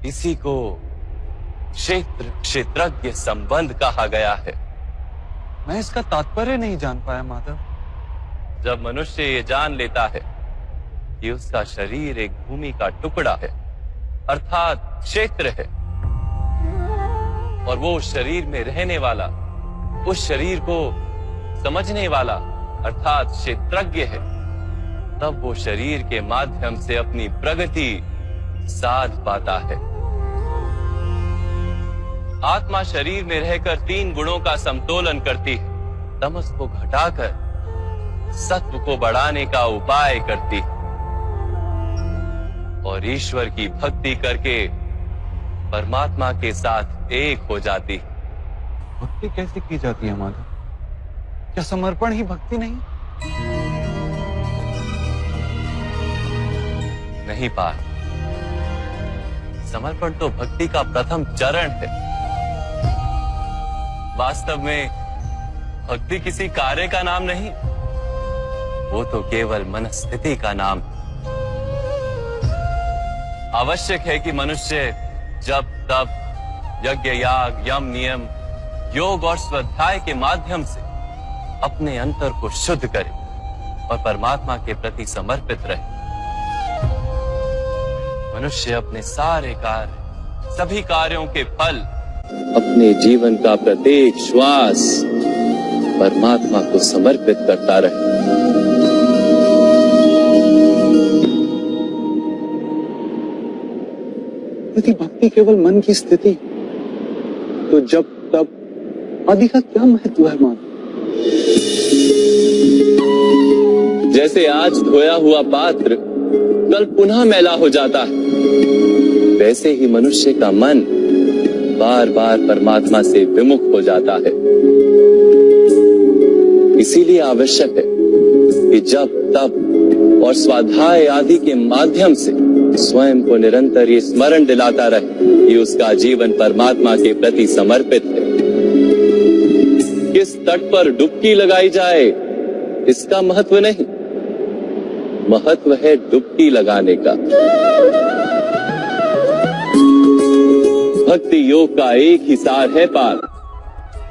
इसी को क्षेत्र क्षेत्रज्ञ संबंध कहा गया है। मैं इसका तात्पर्य नहीं जान पाया माधव। जब मनुष्य ये जान लेता है कि उसका शरीर एक भूमि का टुकड़ा है अर्थात क्षेत्र है और वो उस शरीर में रहने वाला, उस शरीर को समझने वाला अर्थात क्षेत्रज्ञ है, तब वो शरीर के माध्यम से अपनी प्रगति साध पाता है। आत्मा शरीर में रहकर 3 गुणों का समतोलन करती है। तमस को घटाकर सत्व को बढ़ाने का उपाय करती है और ईश्वर की भक्ति करके परमात्मा के साथ एक हो जाती है। भक्ति कैसे की जाती है माधव? क्या समर्पण ही भक्ति नहीं? नहीं पार, समर्पण तो भक्ति का प्रथम चरण है। वास्तव में भक्ति किसी कार्य का नाम नहीं, वो तो केवल मनस्थिति का नाम है। आवश्यक है कि मनुष्य जब तब यज्ञ याग यम नियम योग और स्वाध्याय के माध्यम से अपने अंतर को शुद्ध करे और परमात्मा के प्रति समर्पित रहे। मनुष्य अपने सारे कार्य, सभी कार्यों के फल, अपने जीवन का प्रत्येक श्वास परमात्मा को समर्पित करता रहे। यदि भक्ति केवल मन की स्थिति तो जब तब आदि का क्या महत्व है माधव? जैसे आज धोया हुआ पात्र कल पुनः मैला हो जाता है, वैसे ही मनुष्य का मन बार बार परमात्मा से विमुख हो जाता है। इसीलिए आवश्यक है कि जब तप और स्वाध्याय आदि के माध्यम से स्वयं को निरंतर ये स्मरण दिलाता रहे कि उसका जीवन परमात्मा के प्रति समर्पित है। किस तट पर डुबकी लगाई जाए इसका महत्व नहीं, महत्व है डुबकी लगाने का। भक्ति योग का एक ही सार है पार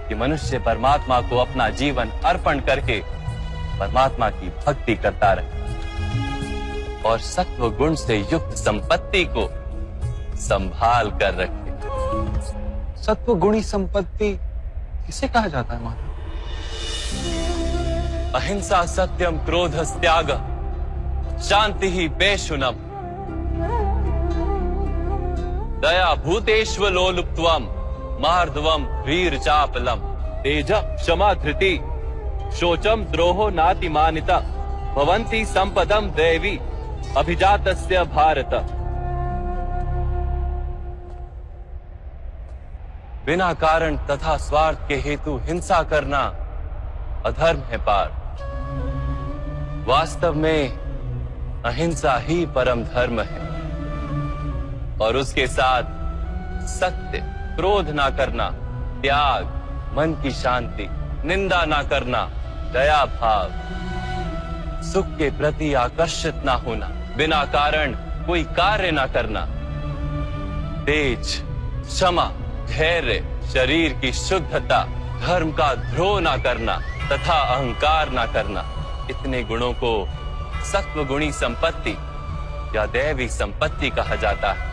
कि मनुष्य परमात्मा को अपना जीवन अर्पण करके परमात्मा की भक्ति करता रहे और सत्व गुण से युक्त संपत्ति को संभाल कर रखे। सत्व गुणी संपत्ति किसे कहा जाता है माधव? अहिंसा सत्यम क्रोध त्याग शांति ही पेशुनम दया भूतेष्व लोलुप्त्वम मार्दवम वीर चापलम तेज क्षमा धृति शोचम द्रोहो नातिमानिता भवन्ति संपदम देवी अभिजातस्य भारत। बिना कारण तथा स्वार्थ के हेतु हिंसा करना अधर्म है पार। वास्तव में अहिंसा ही परम धर्म है और उसके साथ सत्य, क्रोध ना करना, त्याग, मन की शांति, निंदा ना करना, दया भाव, सुख के प्रति आकर्षित ना होना, बिना कारण कोई कार्य ना करना, तेज, क्षमा, धैर्य, शरीर की शुद्धता, धर्म का द्रोह ना करना तथा अहंकार ना करना, इतने गुणों को सत्व गुणी संपत्ति या दैवी संपत्ति कहा जाता है।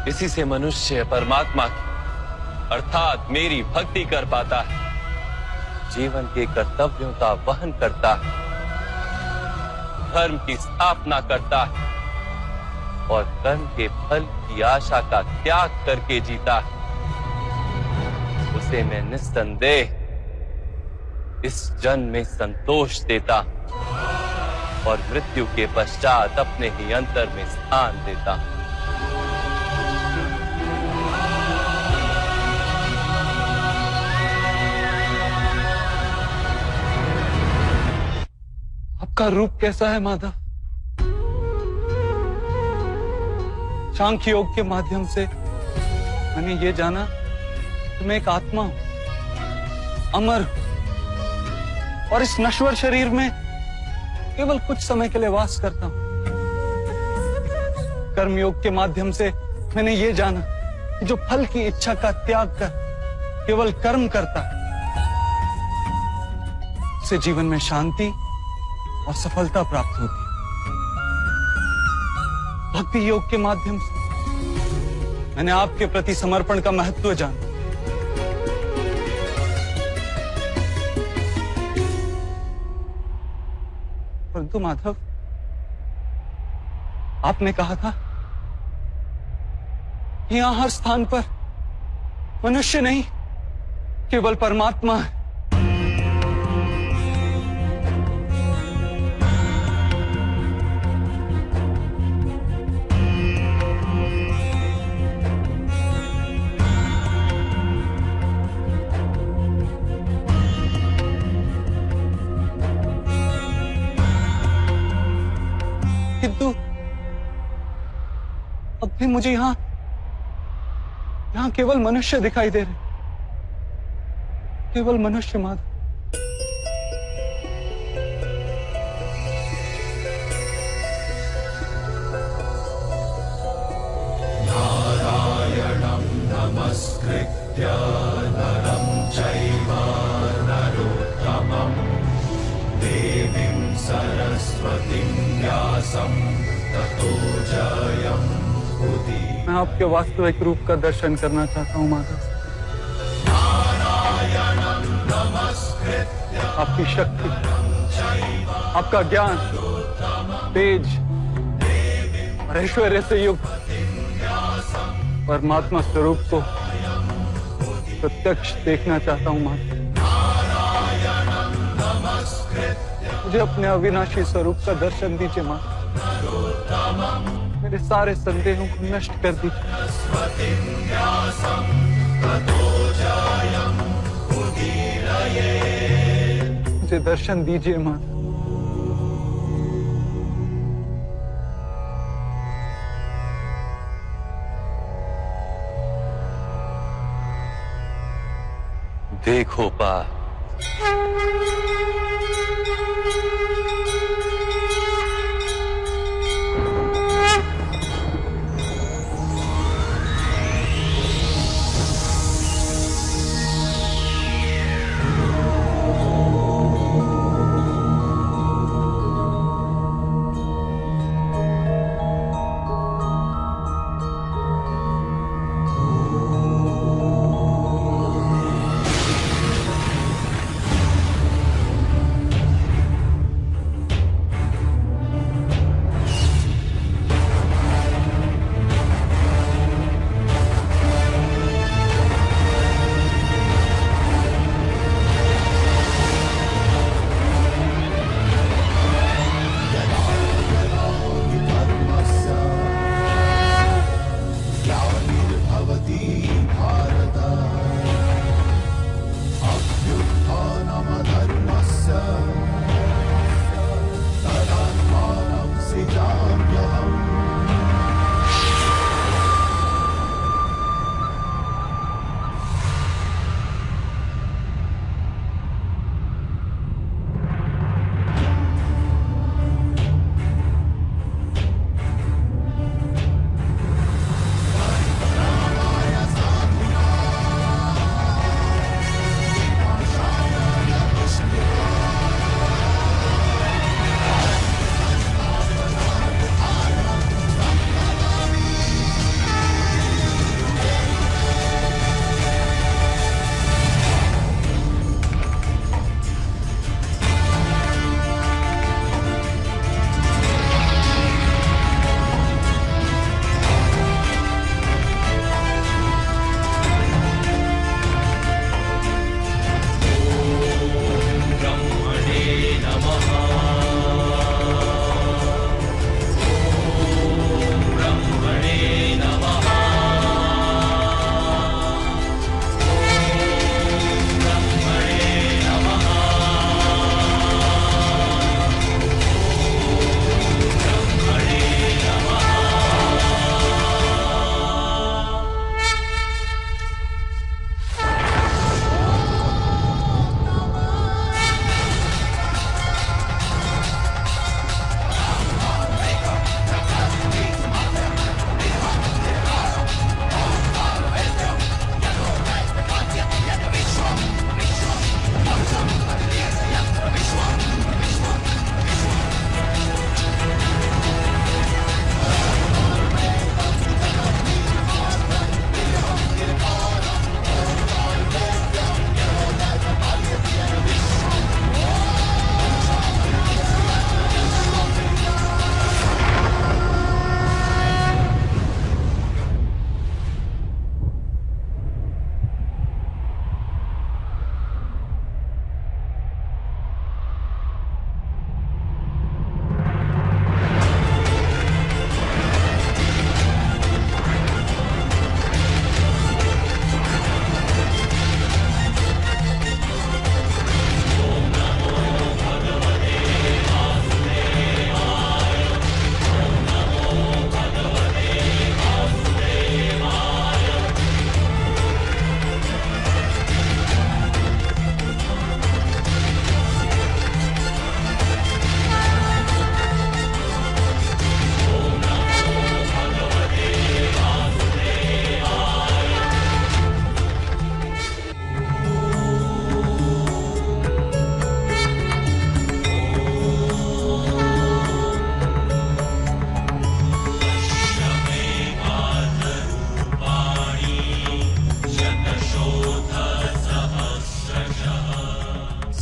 इसी से मनुष्य परमात्मा की अर्थात मेरी भक्ति कर पाता है, जीवन के कर्तव्यों का वहन करता है, धर्म की स्थापना करता है और कर्म के फल की आशा का त्याग करके जीता है। उसे मैं निस्संदेह इस जन्म में संतोष देता और मृत्यु के पश्चात अपने ही अंतर में स्थान देता। आपका रूप कैसा है माधव? सांख्य योग के माध्यम से मैंने ये जाना कि मैं एक आत्मा हूं, अमर हूं और इस नश्वर शरीर में केवल कुछ समय के लिए वास करता हूं। कर्मयोग के माध्यम से मैंने ये जाना कि जो फल की इच्छा का त्याग कर केवल कर्म करता है उसे जीवन में शांति और सफलता प्राप्त होती है। भक्ति योग के माध्यम से मैंने आपके प्रति समर्पण का महत्व जाना। परंतु माधव, आपने कहा था कि यहां हर स्थान पर मनुष्य नहीं केवल परमात्मा है। किंतु अब भी मुझे यहां केवल मनुष्य दिखाई दे रहे, केवल मनुष्य माधव। नारायणं नमस्कृत्य नरं चैव नरोत्तमं देवीं सरस्वतीं व्यासं ततो जयमुदीरये। मैं आपके वास्तविक रूप का दर्शन करना चाहता हूं माधव। आपकी शक्ति, आपका ज्ञान, तेज और ऐश्वर्य से युक्त परमात्मा स्वरूप को प्रत्यक्ष देखना चाहता हूं माधव। मुझे अपने अविनाशी स्वरूप का दर्शन दीजिए माधव। मेरे सारे संदेहों को नष्ट कर दीजिए। मुझे दर्शन दीजिए माता। देखो पा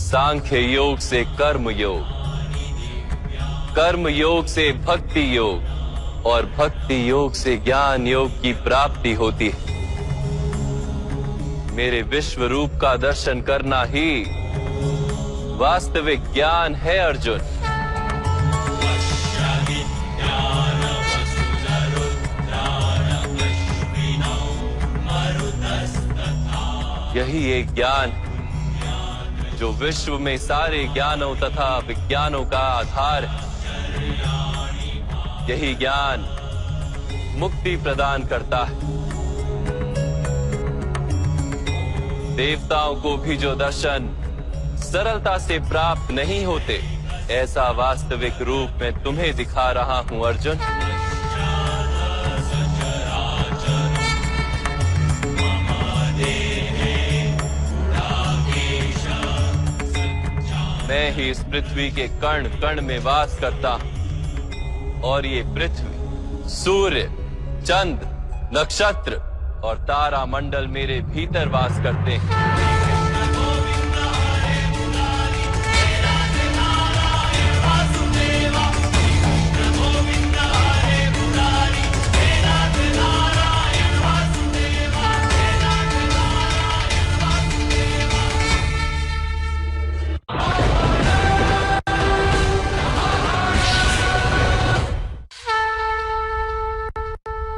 सांख्य योग से कर्म योग, कर्म योग से भक्ति योग और भक्ति योग से ज्ञान योग की प्राप्ति होती है। मेरे विश्व रूप का दर्शन करना ही वास्तविक ज्ञान है अर्जुन। यही एक ज्ञान जो विश्व में सारे ज्ञानों तथा विज्ञानों का आधार है। यही ज्ञान मुक्ति प्रदान करता है। देवताओं को भी जो दर्शन सरलता से प्राप्त नहीं होते, ऐसा वास्तविक रूप में तुम्हें दिखा रहा हूं अर्जुन। मैं ही इस पृथ्वी के कण कण में वास करता हूं और ये पृथ्वी, सूर्य, चंद्र, नक्षत्र और तारा मंडल मेरे भीतर वास करते हैं।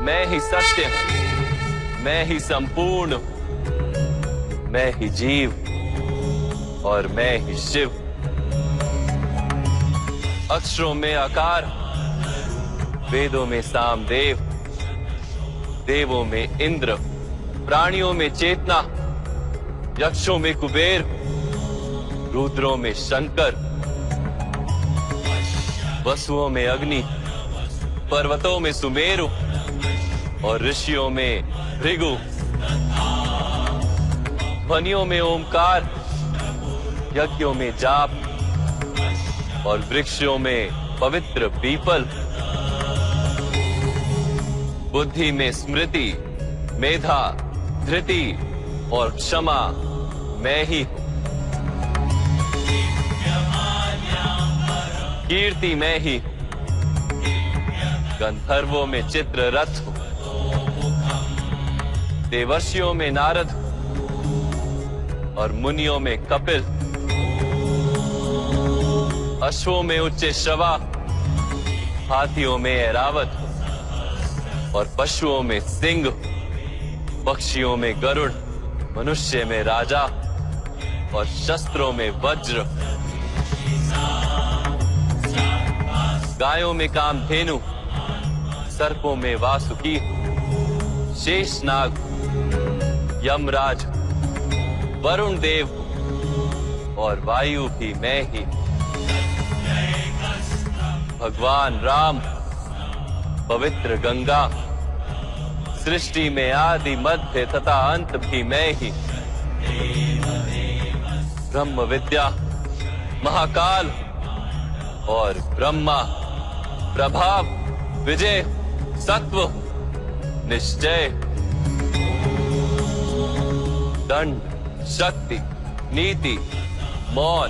मैं ही सत्य हूं, मैं ही संपूर्ण हूं, मैं ही जीव और मैं ही शिव। अक्षरों में आकार, वेदों में सामदेव, देवों में इंद्र, प्राणियों में चेतना, यक्षों में कुबेर, रुद्रों में शंकर, वसुओं में अग्नि, पर्वतों में सुमेरु और ऋषियों में भृगु, ध्वनियों में ओमकार, यज्ञों में जाप और वृक्षों में पवित्र पीपल, बुद्धि में स्मृति, मेधा, धृति और क्षमा मैं ही हूं। कीर्ति मैं ही हूं। गंधर्वों में चित्ररथ हूं, देवर्षियों में नारद और मुनियों में कपिल, अश्वों में उच्च श्रवा, हाथियों में ऐरावत और पशुओं में सिंह, पक्षियों में गरुड़, मनुष्य में राजा और शस्त्रों में वज्र, गायों में कामधेनु, सर्पों में वासुकी, शेषनाग, यमराज, वरुण देव और वायु भी मैं ही। भगवान राम, पवित्र गंगा, सृष्टि में आदि मध्य तथा अंत भी मैं ही। ब्रह्म विद्या, महाकाल और ब्रह्मा, प्रभाव, विजय, सत्व, निश्चय, दंड, शक्ति, नीति, मौन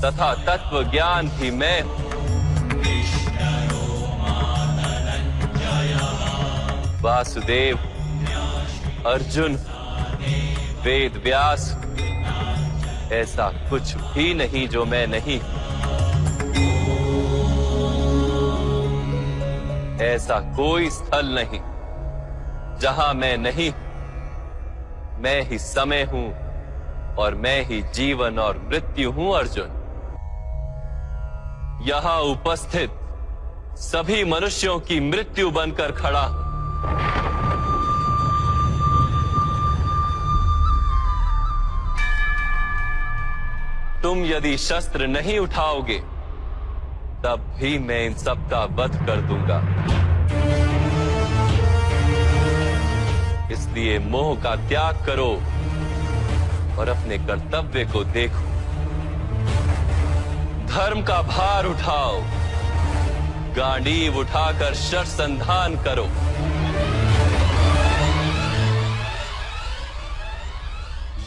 तथा तत्व ज्ञान भी मैं हूं। वासुदेव, अर्जुन, वेद व्यास, ऐसा कुछ भी नहीं जो मैं नहीं। ऐसा कोई स्थल नहीं जहां मैं नहीं। मैं ही समय हूं और मैं ही जीवन और मृत्यु हूं अर्जुन। यहां उपस्थित सभी मनुष्यों की मृत्यु बनकर खड़ा हूं। तुम यदि शस्त्र नहीं उठाओगे तब भी मैं इन सब का वध कर दूंगा। इसलिए मोह का त्याग करो और अपने कर्तव्य को देखो। धर्म का भार उठाओ, गांडीव उठाकर शरसंधान करो।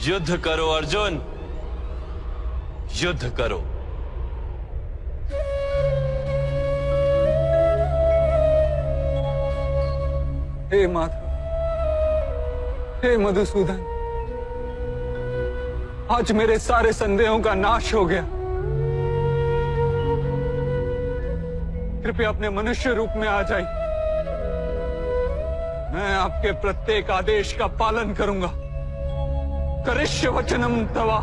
युद्ध करो अर्जुन, युद्ध करो। हे माधव, हे मधुसूदन, आज मेरे सारे संदेहों का नाश हो गया। कृपया अपने मनुष्य रूप में आ जाइए। मैं आपके प्रत्येक आदेश का पालन करूंगा। करिष्य वचनम तवा।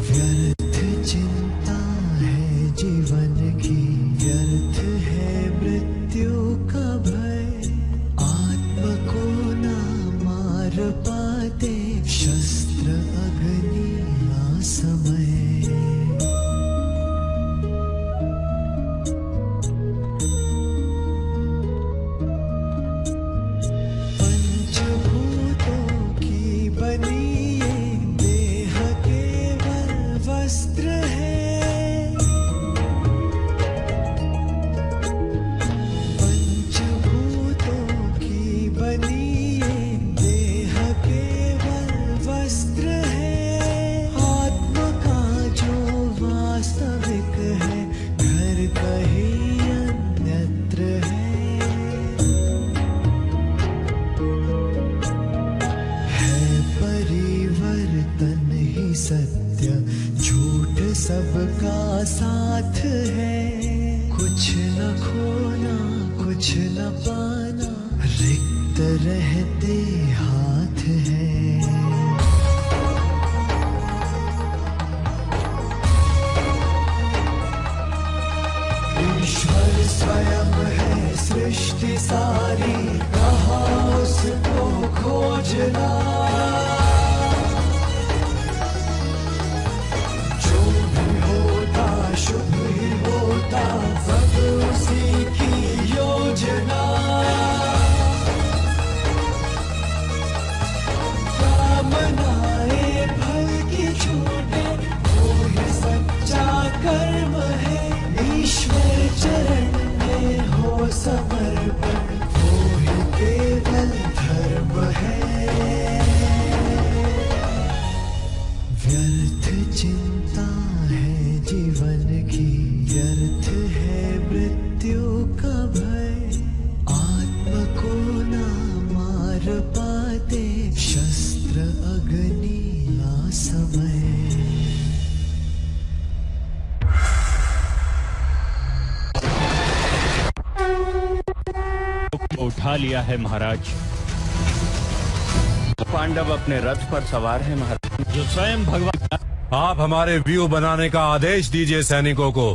व्यर्थ चिंता है जीवन की, व्यर्थ है मृत्यु का भय। आत्म को ना मार पाते शस्त्र अग्नि असमय। पंचभूतों की बनी वस्त्र है, पंचभूतों की बनी ये देह केवल वस्त्र है। आत्मा का जो वास्तविक है, घर कहीं अन्यत्र है परिवर्तन ही सत्य, झूठ सबका साथ है। कुछ न खोना कुछ न पाना, रिक्त रहते हाथ है। ईश्वर स्वयं है सृष्टि सारी, कहाँ उसको खोजना। शुभ ही होता सब उसी की योजना। कामनाएं फल की छूटे, वो ही सच्चा कर्म है। ईश्वर चरण में हो समर्पण, वो ही केवल धर्म है। व्यर्थ चिंता है जीवन की, उठा लिया है महाराज। पांडव अपने रथ पर सवार है महाराज, जो स्वयं भगवान। आप हमारे व्यू बनाने का आदेश दीजिए सैनिकों को।